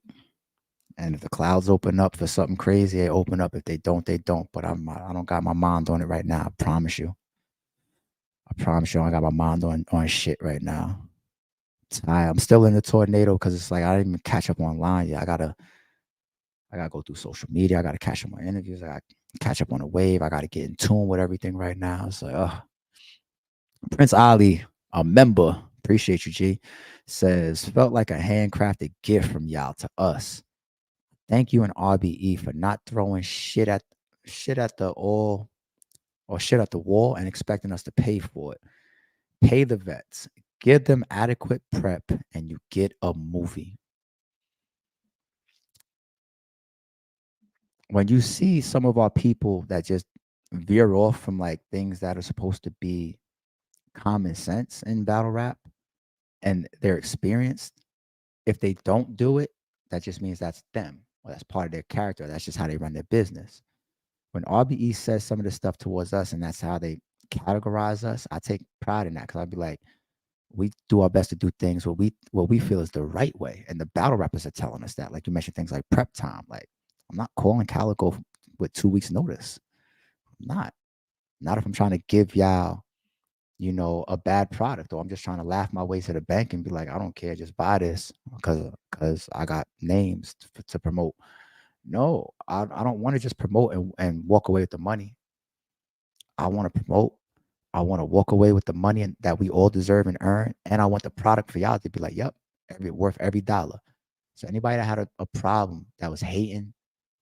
And if the clouds open up for something crazy, they open up. If they don't, they don't. But I don't got my mind on it right now. I promise you. I got my mind on shit right now. I'm still in the tornado because it's like I didn't even catch up online yet. I gotta go through social media. I gotta catch up on interviews. I gotta catch up on the wave. I gotta get in tune with everything right now. It's like, Prince Ali, a member, appreciate you, G, says, felt like a handcrafted gift from y'all to us. Thank you and RBE for not throwing shit at the wall and expecting us to pay for it. Pay the vets, give them adequate prep, and you get a movie. When you see some of our people that just veer off from like things that are supposed to be common sense in battle rap and they're experienced, if they don't do it, that just means that's them. Well, that's part of their character. That's just how they run their business. When RBE says some of this stuff towards us and that's how they categorize us, I take pride in that because I'd be like, we do our best to do things what we feel is the right way. And the battle rappers are telling us that. Like you mentioned things like prep time. Like I'm not calling Calico with 2 weeks notice. I'm not if I'm trying to give y'all, a bad product, or I'm just trying to laugh my way to the bank and be like, I don't care, just buy this because I got names to promote. No, I don't want to just promote and walk away with the money. I want to promote. I want to walk away with the money that we all deserve and earn. And I want the product for y'all to be like, yep, worth every dollar. So anybody that had a problem that was hating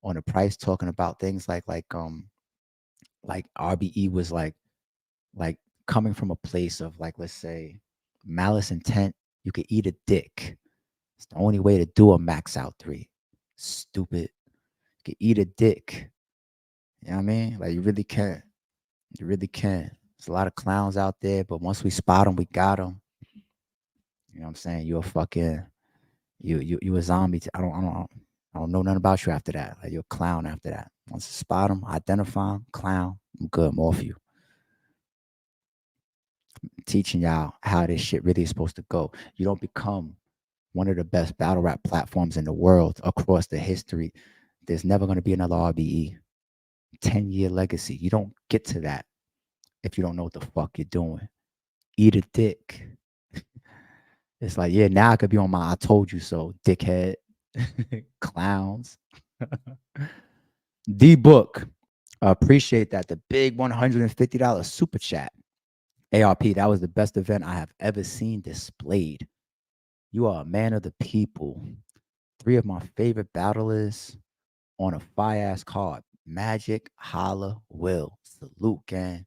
on the price, talking about things like RBE was like coming from a place of like, let's say, malice intent, you could eat a dick. It's the only way to do a Max Out 3. Stupid. You could eat a dick. You know what I mean? Like you really can. You really can. There's a lot of clowns out there, but once we spot them, we got them. You know what I'm saying? You're a fucking, you a zombie. I don't know nothing about you after that. Like you're a clown after that. Once you spot them, identify them, clown, I'm good. I'm off you. I'm teaching y'all how this shit really is supposed to go. You don't become one of the best battle rap platforms in the world across the history. There's never going to be another RBE. 10-year legacy. You don't get to that if you don't know what the fuck you're doing. Eat a dick. It's like, yeah, now I could be on my I told you so, dickhead. Clowns. D-Book. Appreciate that. The big $150 super chat. ARP, that was the best event I have ever seen displayed. You are a man of the people. 3 of my favorite battlers on a fire-ass card. Magic, Holla, Will. Salute, gang.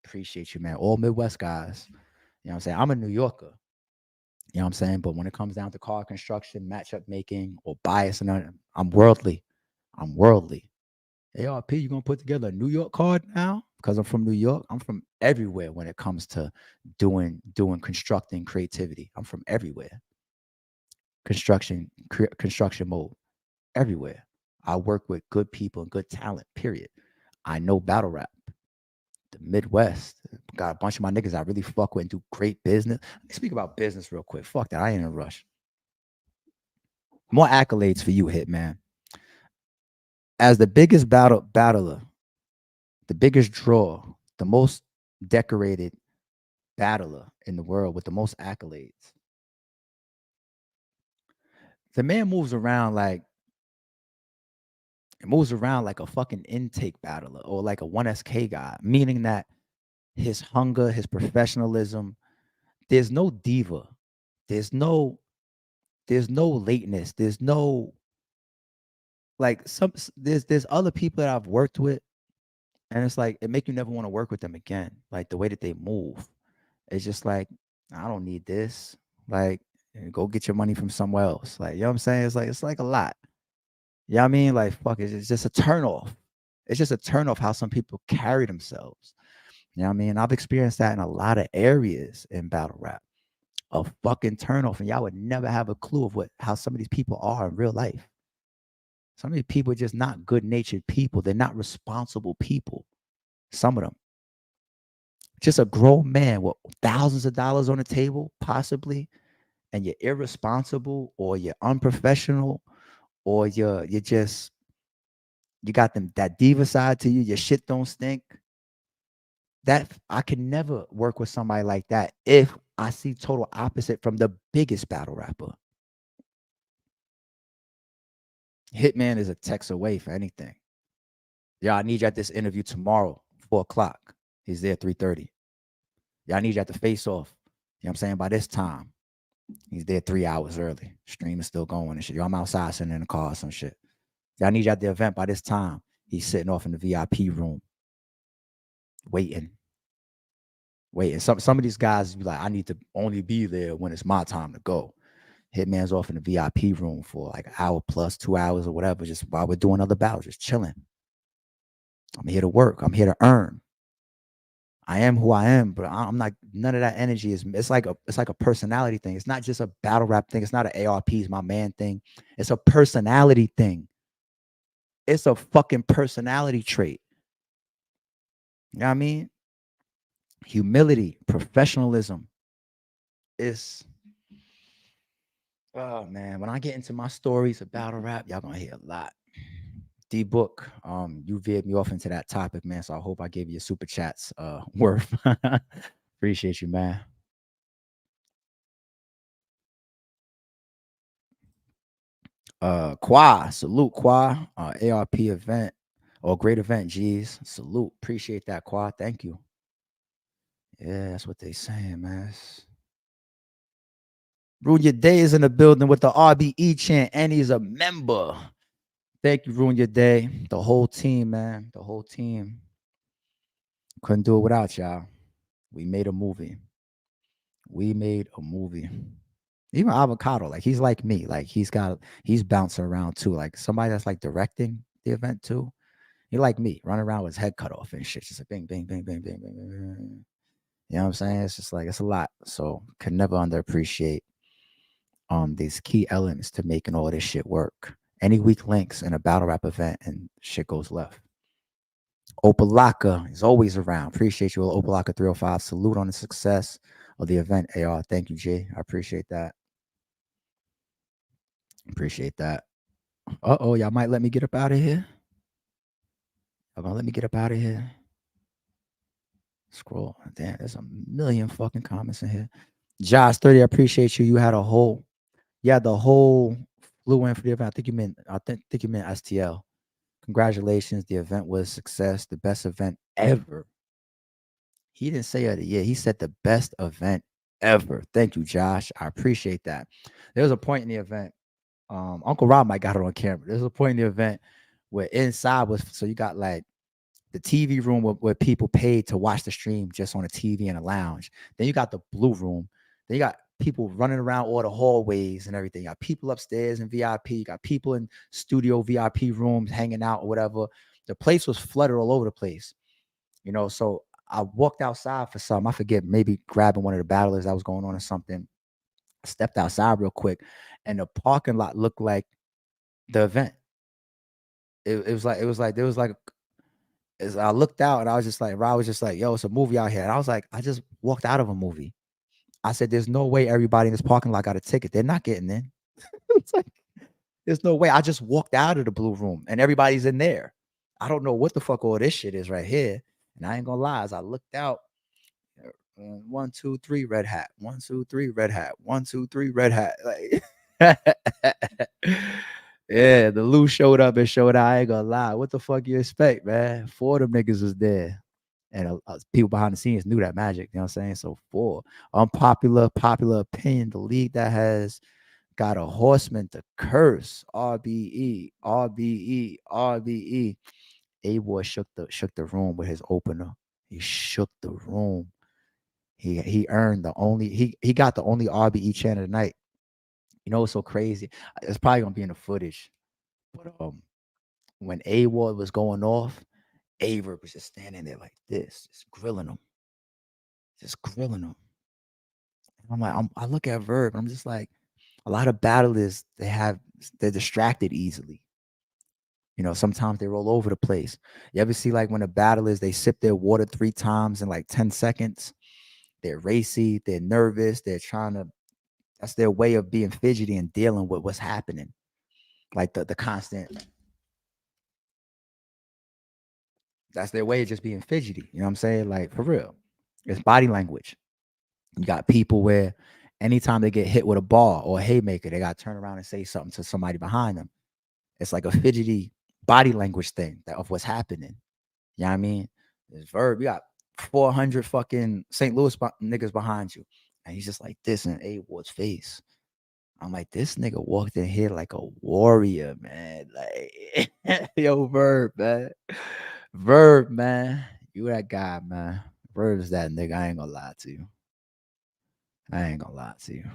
Appreciate you, man. All Midwest guys. You know what I'm saying? I'm a New Yorker. You know what I'm saying? But when it comes down to card construction, matchup making, or bias, and I'm worldly. ARP, you gonna put together a New York card now? Because I'm from New York. I'm from everywhere when it comes to doing constructing creativity. I'm from everywhere. Construction mode. Everywhere. I work with good people and good talent, period. I know battle rap. The Midwest. Got a bunch of my niggas I really fuck with and do great business. Let me speak about business real quick. Fuck that. I ain't in a rush. More accolades for you, Hitman. As the biggest battler, the biggest draw, the most decorated battler in the world with the most accolades. The man moves around like It moves around like a fucking intake battler or like a 1SK guy, meaning that his hunger, his professionalism, there's no diva. There's no lateness. There's no like there's other people that I've worked with, and it's like it make you never want to work with them again. Like the way that they move. It's just like, I don't need this. Like, go get your money from somewhere else. Like, you know what I'm saying? It's like a lot. You know what I mean? Like, fuck, it's just a turnoff. It's just a turnoff how some people carry themselves. You know what I mean? I've experienced that in a lot of areas in battle rap. A fucking turnoff. And y'all would never have a clue of how some of these people are in real life. Some of these people are just not good-natured people. They're not responsible people. Some of them. Just a grown man with thousands of dollars on the table, possibly, and you're irresponsible or you're unprofessional or you got that diva side to you, your shit don't stink. That I can never work with somebody like that if I see total opposite from the biggest battle rapper. Hitman is a text away for anything. Yeah, I need you at this interview tomorrow, 4:00. He's there 3:30. Yeah, I need you at the face off. You know what I'm saying? By this time. He's there 3 hours early. Stream is still going and shit. Yo, I'm outside sitting in the car or some shit. Yeah, I need you at the event by this time. He's sitting off in the VIP room. Waiting. Some of these guys be like, I need to only be there when it's my time to go. Hitman's off in the VIP room for like an hour plus, 2 hours or whatever, just while we're doing other battles, just chilling. I'm here to work. I'm here to earn. I am who I am, but I'm not. None of that energy is. It's like a personality thing. It's not just a battle rap thing. It's not an ARP's my man thing. It's a personality thing. It's a fucking personality trait. You know what I mean? Humility, professionalism. Oh man, when I get into my stories of battle rap, y'all gonna hear a lot. D-Book, you veered me off into that topic, man. So I hope I gave you super chats worth. Appreciate you, man. Qua, salute Qua, ARP event or great event, G's. Salute. Appreciate that, Qua. Thank you. Yeah, that's what they saying, man. Ruin Your Day is in the building with the RBE chant, and he's a member. Thank you, Ruin Your Day. The whole team, man. The whole team. Couldn't do it without y'all. We made a movie. Even Avocado, like he's like me. Like he's bouncing around too. Like somebody that's like directing the event too. He like me, running around with his head cut off and shit. Just like bing, bing, bing, bing, bing, bing, bing, bing. You know what I'm saying? It's just like it's a lot. So can never underappreciate these key elements to making all this shit work. Any weak links in a battle rap event and shit goes left. Opalaka is always around. Appreciate you, Opalaka 305. Salute on the success of the event, AR. Thank you, Jay. I appreciate that. Uh-oh, y'all might let me get up out of here. Y'all gonna let me get up out of here? Scroll. Damn, there's a million fucking comments in here. Josh 30, I appreciate you. You had the whole flew in for the event. I think you meant STL. Congratulations. The event was a success. The best event ever. He didn't say of the year. He said the best event ever. Thank you, Josh. I appreciate that. There was a point in the event. Uncle Rob might got it on camera. There's a point in the event where inside was, so you got like the TV room where people paid to watch the stream just on a TV in a lounge. Then you got the blue room. Then you got people running around all the hallways and everything. You got people upstairs in VIP. You got people in studio VIP rooms hanging out or whatever. The place was flooded all over the place. You know, so I walked outside for something. I forget, maybe grabbing one of the battlers that was going on or something. I stepped outside real quick, and the parking lot looked like the event. It was like there was like, as I looked out and I was just like, Rob was just like, yo, it's a movie out here. And I was like, I just walked out of a movie. I said, there's no way everybody in this parking lot got a ticket. They're not getting in. It's like, there's no way. I just walked out of the blue room and everybody's in there. I don't know what the fuck all this shit is right here. And I ain't gonna lie, as I looked out, 1, 2, 3, red hat. 1, 2, 3, red hat. 1, 2, 3, red hat. Like, Yeah, the Lou showed up and showed out. I ain't gonna lie. What the fuck you expect, man? 4 of them niggas was there. And people behind the scenes knew that magic. You know what I'm saying? So 4. Popular opinion, the league that has got a horseman to curse. RBE, RBE, RBE. A-Boy shook the room with his opener. He shook the room. He earned the only he got the only RBE channel tonight. You know what's so crazy? It's probably gonna be in the footage. But when A-Ward was going off, Averb was just standing there like this, just grilling him. Just grilling him. And I'm like, I look at Verb, and I'm just like, a lot of battlers, they're distracted easily. You know, sometimes they roll over the place. You ever see like when the battlers, they sip their water 3 times in like 10 seconds? They're racy, they're nervous, that's their way of being fidgety and dealing with what's happening. Like the constant, that's their way of just being fidgety. You know what I'm saying? Like for real. It's body language. You got people where anytime they get hit with a ball or a haymaker, they got to turn around and say something to somebody behind them. It's like a fidgety body language thing of what's happening. You know what I mean? This Verb, you got 400 fucking St. Louis niggas behind you. And he's just like this in A-Ward's face. I'm like, this nigga walked in here like a warrior, man. Like, yo, Verb, man. Verb, man. You that guy, man. Verb's that nigga. I ain't gonna lie to you. I ain't gonna lie to you.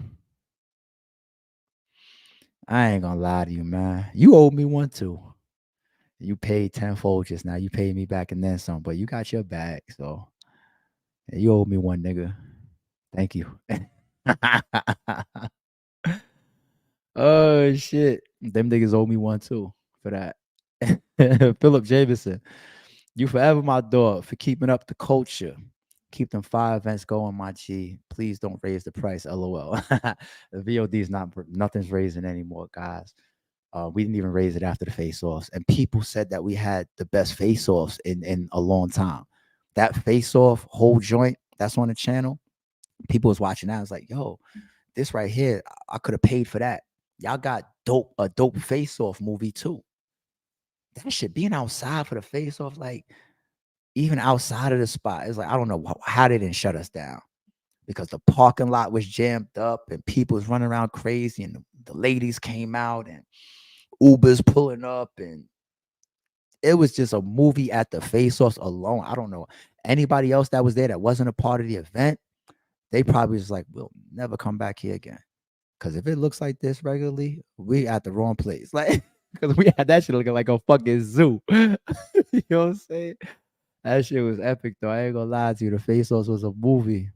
I ain't gonna lie to you, man. You owed me one too. You paid tenfold just now. You paid me back and then some, but you got your bag. So you owe me one, nigga. Thank you. Oh shit. Them niggas owe me one too for that. Philip Jameson. You forever my dog for keeping up the culture. Keep them 5 events going, my G. Please don't raise the price. LOL. The VOD is nothing's raising anymore, guys. We didn't even raise it after the face-offs. And people said that we had the best face-offs in a long time. That face-off whole joint that's on the channel, people was watching that. I was like, yo, this right here, I could have paid for that. Y'all got a dope face-off movie too. That shit being outside for the face-off, like even outside of the spot, it's like, I don't know how they didn't shut us down because the parking lot was jammed up and people was running around crazy and the ladies came out and Uber's pulling up and it was just a movie at the face-offs alone. I don't know anybody else that was there that wasn't a part of the event. They probably was like, we'll never come back here again. Because if it looks like this regularly, we at the wrong place. Like, because we had that shit looking like a fucking zoo. You know what I'm saying? That shit was epic, though. I ain't gonna lie to you. The face-offs was a movie,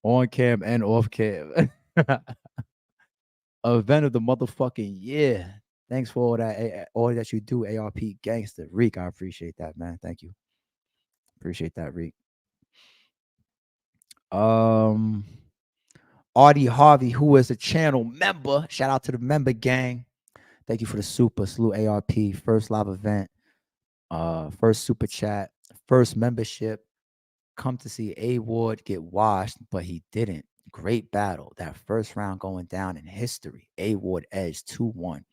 on cam and off cam. Event of the motherfucking year. Thanks for all that you do, ARP Gangster. Reek, I appreciate that, man. Thank you. Appreciate that, Reek. Artie Harvey, who is a channel member. Shout out to the member gang. Thank you for the super. Salute ARP. First live event. First super chat. First membership. Come to see A-Ward get washed, but he didn't. Great battle. That first round going down in history. A-Ward edge 2-1.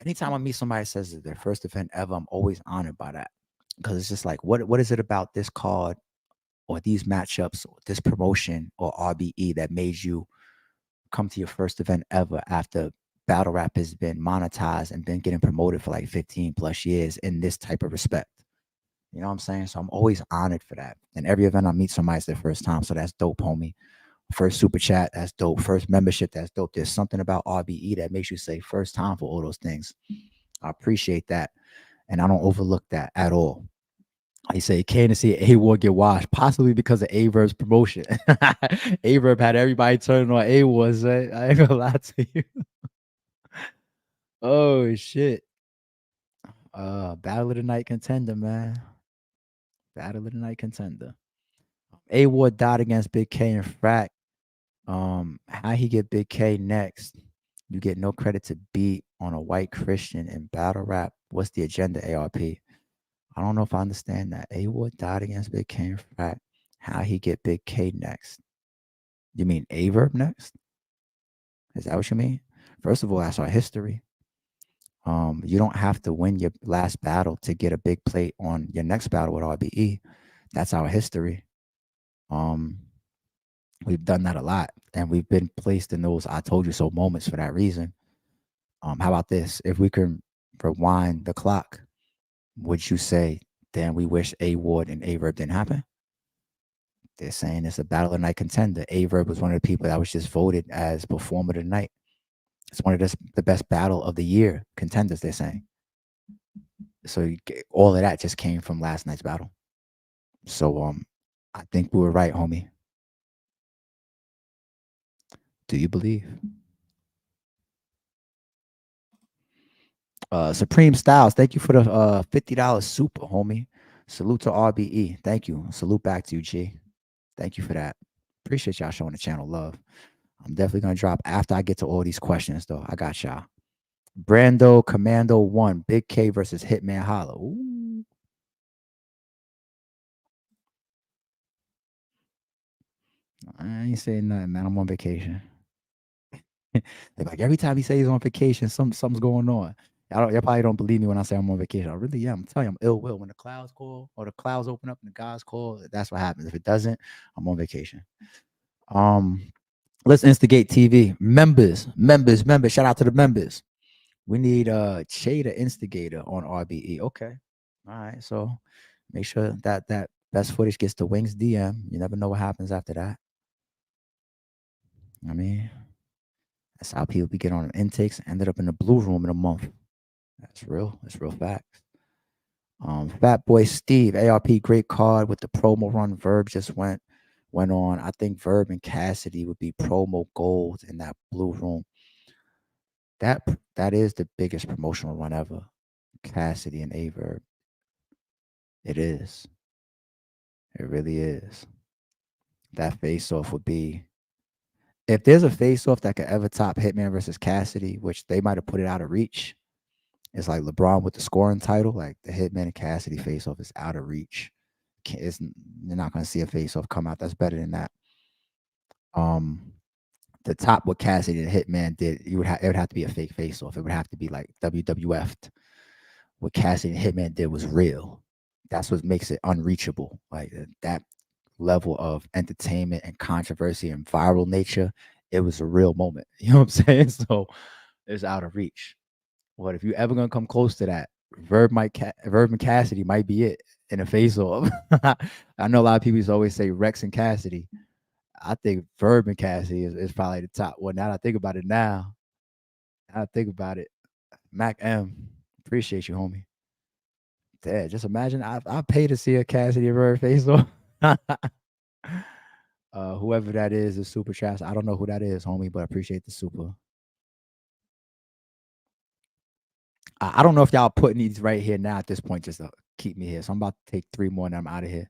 Anytime I meet somebody that says it's their first event ever, I'm always honored by that. Because it's just like, what is it about this card or these matchups or this promotion or RBE that made you come to your first event ever after battle rap has been monetized and been getting promoted for like 15 plus years in this type of respect? You know what I'm saying? So I'm always honored for that. And every event I meet somebody, it's their first time. So that's dope, homie. First super chat, that's dope. First membership, that's dope. There's something about RBE that makes you say first time for all those things. I appreciate that. And I don't overlook that at all. He said he came to see A-Ward get washed, possibly because of Averb's promotion. Averb had everybody turning on A-Ward. I ain't gonna lie to you. Oh shit. Battle of the night contender, man. Battle of the night contender. A-Ward died against Big K and Frack. How he get Big K next? You get no credit to beat on a white Christian in battle rap. What's the agenda, ARP? I don't know if I understand that. A-Ward died against Big K and Frack. How he get Big K next? You mean Averb next? Is that what you mean? First of all, that's our history. You don't have to win your last battle to get a big plate on your next battle with RBE. That's our history. We've done that a lot, and we've been placed in those "I told you so" moments for that reason. How about this? If we can rewind the clock, would you say, then we wish A Ward and Averb didn't happen? They're saying it's a battle of the night contender. Averb was one of the people that was just voted as performer of the night. It's one of the best battle of the year contenders, they're saying. So all of that just came from last night's battle. So I think we were right, homie. Do you believe? Supreme Styles, thank you for the $50 super, homie. Salute to RBE. Thank you. Salute back to you, G. Thank you for that. Appreciate y'all showing the channel love. I'm definitely gonna drop after I get to all these questions, though. I got y'all. Brando Commando 1, Big K versus Hitman Holla. Ooh. I ain't saying nothing, man. I'm on vacation. They're like, every time he says he's on vacation, something's going on. Y'all probably don't believe me when I say I'm on vacation. I really am. I'm telling you, I'm ill will. When the clouds call or the clouds open up and the gods call, that's what happens. If it doesn't, I'm on vacation. Let's instigate TV. Members. Shout out to the members. We need Che the instigator on RBE. Okay. All right. So make sure that best footage gets to Wings DM. You never know what happens after that. I mean, that's how people be getting on intakes. Ended up in the blue room in a month. That's real. That's real facts. Fat Boy Steve, ARP, great card with the promo run. Verb just went on. I think Verb and Cassidy would be promo gold in that blue room. That is the biggest promotional run ever. Cassidy and Averb. It is. It really is. That face-off would be, if there's a face-off that could ever top Hitman versus Cassidy, which they might have put it out of reach. It's like LeBron with the scoring title. Like the Hitman and Cassidy face-off is out of reach. You're not going to see a face-off come out that's better than that. The top what Cassidy and Hitman did, it would have to be a fake face-off. It would have to be like WWF. What Cassidy and Hitman did was real. That's what makes it unreachable. Like that level of entertainment and controversy and viral nature, it was a real moment. You know what I'm saying? So it's out of reach. What if you ever gonna come close to that? Verb and Cassidy might be it in a face-off. I know a lot of people used to always say Rex and Cassidy. I think Verb and Cassidy is probably the top one. Now that I think about it Mac M, appreciate you, homie. Dad, just imagine I pay to see a Cassidy and Verb face-off. Whoever that is super trash. I don't know who that is, homie, but I appreciate the super. I don't know if y'all putting these right here now at this point just to keep me here. So I'm about to take 3 more and I'm out of here.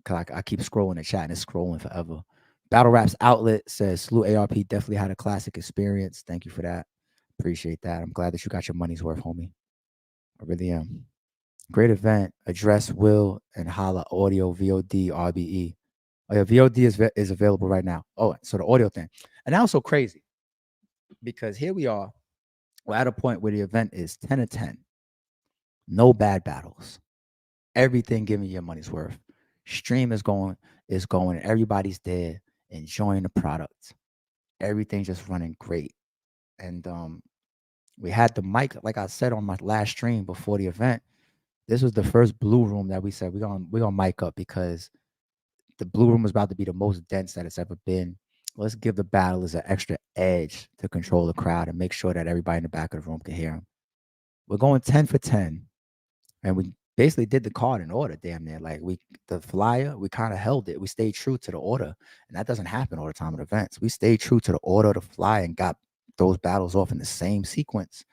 Cause I keep scrolling the chat and it's scrolling forever. Battle Raps Outlet says, Salute ARP, definitely had a classic experience. Thank you for that. Appreciate that. I'm glad that you got your money's worth, homie. I really am. Great event. Address Will and Holla Audio VOD RBE. Oh yeah, VOD is available right now. Oh, so the audio thing. And that was so crazy because here we are. We're at a point where the event is 10 of 10. No bad battles. Everything giving you your money's worth. Stream is going. Everybody's there enjoying the product. Everything just running great. And we had the mic, like I said on my last stream before the event. This was the first blue room that we said we're gonna mic up because the blue room was about to be the most dense that it's ever been. Let's give the battlers an extra edge to control the crowd and make sure that everybody in the back of the room can hear them. We're going 10 for 10. And we basically did the card in order, damn near. Like the flyer, we kind of held it. We stayed true to the order. And that doesn't happen all the time at events. We stayed true to the order of the flyer and got those battles off in the same sequence.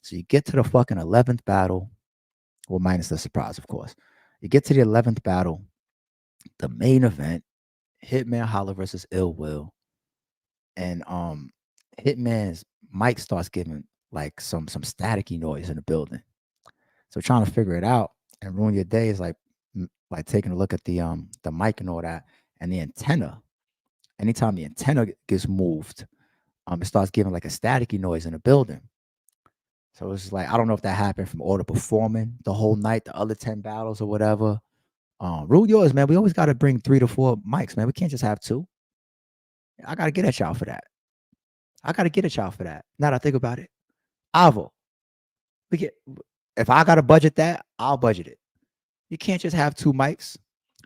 So you get to the fucking 11th battle. Well, minus the surprise, of course. You get to the 11th battle, the main event, Hitman Holla versus Ill Will. And Hitman's mic starts giving like some staticky noise in the building. So trying to figure it out and ruin your day is like taking a look at the mic and all that, and the antenna. Anytime the antenna gets moved, it starts giving like a staticky noise in the building. So it's like, I don't know if that happened from all the performing the whole night, the other 10 battles or whatever. Rule yours, man. We always got to bring 3 to 4 mics, man. We can't just have 2. I got to get at y'all for that. Now that I think about it. Avo, if I got to budget that, I'll budget it. You can't just have 2 mics.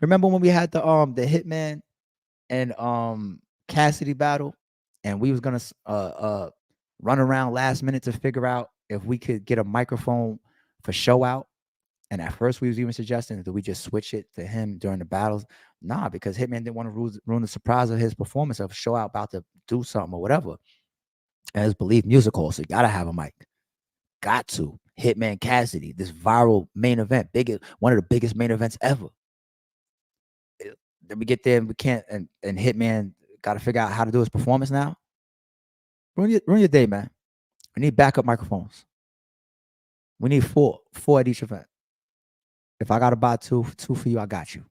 Remember when we had the Hitman and Cassidy battle, and we was gonna run around last minute to figure out if we could get a microphone for show out. And at first we was even suggesting that we just switch it to him during the battles. Nah, because Hitman didn't want to ruin the surprise of his performance of show out about to do something or whatever. As Believe Music Hall, so you gotta have a mic. Got to. Hitman Cassidy, this viral main event, one of the biggest main events ever. Then we get there and we can't, and Hitman got to figure out how to do his performance now. Ruin your day, man. We need backup microphones. We need 4 at each event. If I got to buy 2 for you, I got you.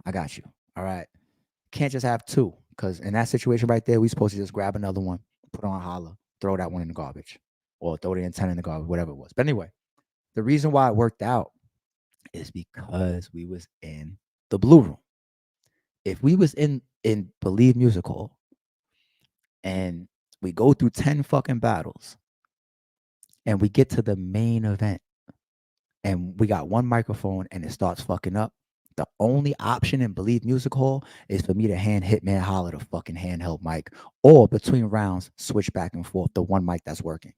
All right. Can't just have 2, because in that situation right there, we supposed to just grab another one, put on a holler, throw that one in the garbage, or throw the antenna in the garbage, whatever it was. But anyway, the reason why it worked out is because we was in the Blue Room. If we was in Believe Music Hall and we go through 10 fucking battles and we get to the main event and we got 1 microphone and it starts fucking up, the only option in Believe Music Hall is for me to hand Hitman Holler the fucking handheld mic, or between rounds switch back and forth the 1 mic that's working,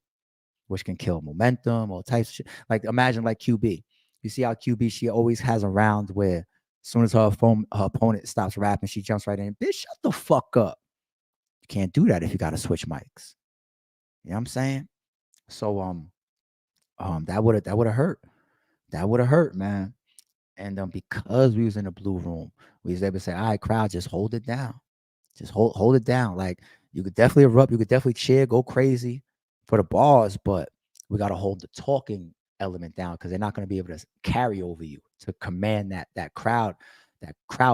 which can kill momentum or types of shit. Like imagine like QB. You see how QB, she always has a round where as soon as her opponent stops rapping, she jumps right in. Bitch, shut the fuck up. You can't do that if you got to switch mics. You know what I'm saying? So that would have hurt. That would have hurt, man. And because we was in the Blue Room, we was able to say, all right, crowd, just hold it down. Just hold it down. Like you could definitely erupt, you could definitely cheer, go crazy for the bars, but we got to hold the talking element down, because they're not going to be able to carry over you to command that crowd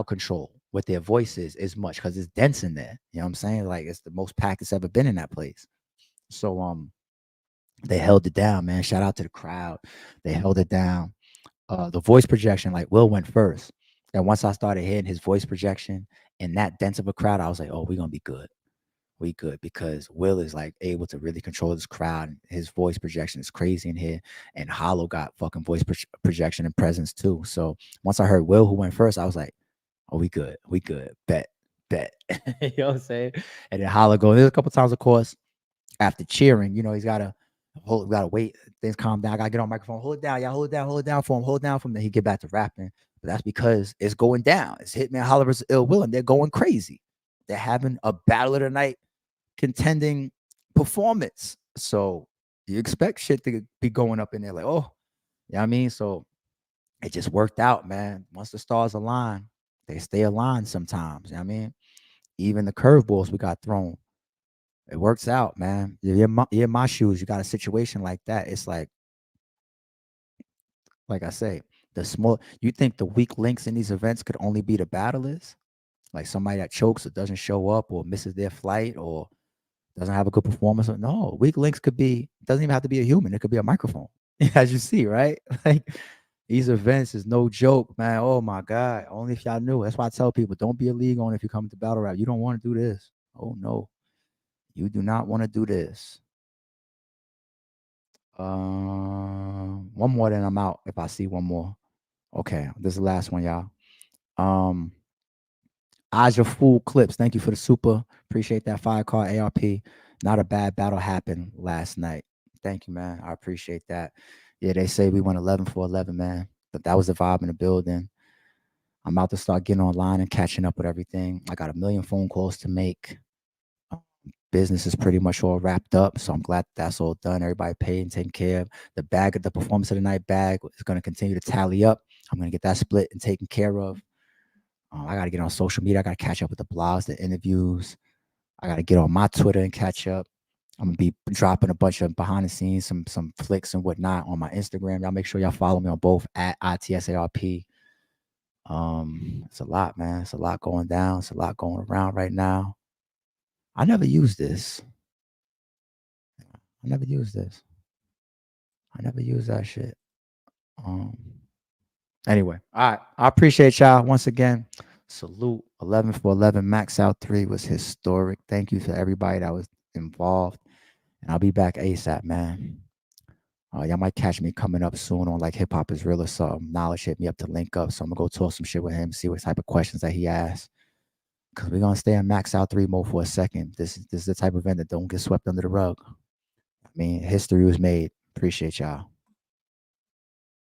control with their voices as much, because it's dense in there. You know what I'm saying? Like it's the most packed it's ever been in that place. So they held it down, man. Shout out to the crowd. They held it down. The voice projection, like Will went first. And once I started hearing his voice projection in that dense of a crowd, I was like, oh, we're going to be good. We good, because Will is like able to really control this crowd. His voice projection is crazy in here. And Hollow got fucking voice projection and presence too. So once I heard Will, who went first, I was like, oh, we good. Bet. You know what I'm saying? And then Hollow goes, there's a couple times, of course, after cheering, you know, he's got to wait, things calm down. I gotta get on microphone, hold it down, y'all, hold it down for him, then he get back to rapping. But that's because it's going down. It's Hitman Holler versus Ill Will, and they're going crazy. They're having a battle of the night contending performance. So you expect shit to be going up in there, like, oh, you know what I mean? So it just worked out, man. Once the stars align, they stay aligned sometimes. You know what I mean? Even the curveballs we got thrown, it works out, man. You're in my shoes. You got a situation like that. It's like I say, you think the weak links in these events could only be the battlers? Like somebody that chokes or doesn't show up or misses their flight or doesn't have a good performance. No, weak links doesn't even have to be a human. It could be a microphone, as you see, right? Like these events is no joke, man. Oh my God. Only if y'all knew. That's why I tell people, don't be a league owner if you come to battle rap. You don't want to do this. Oh no. You do not want to do this. One more, then I'm out. If I see one more. Okay, this is the last one, y'all. Aja Fool Clips, thank you for the super. Appreciate that 5-card ARP. Not a bad battle happened last night. Thank you, man. I appreciate that. Yeah, they say we went 11 for 11, man. But that was the vibe in the building. I'm about to start getting online and catching up with everything. I got a million phone calls to make. Business is pretty much all wrapped up, so I'm glad that's all done. Everybody paid and taken care of. The bag of the performance of the night bag is going to continue to tally up. I'm going to get that split and taken care of. I got to get on social media. I got to catch up with the blogs, the interviews. I got to get on my Twitter and catch up. I'm going to be dropping a bunch of behind the scenes, some flicks and whatnot on my Instagram. Y'all make sure y'all follow me on both at ITSARP. It's a lot, man. It's a lot going down. It's a lot going around right now. I never used this. I never use that shit. Anyway, all right. I appreciate y'all once again. Salute 11 for 11. Max Out 3 was historic. Thank you to everybody that was involved. And I'll be back ASAP, man. Y'all might catch me coming up soon on like Hip Hop is Real or something. Knowledge hit me up to link up. So I'm going to go talk some shit with him, see what type of questions that he asks. Because we're going to stay in Max Out 3 mode for a second. This is the type of event that don't get swept under the rug. I mean, history was made. Appreciate y'all.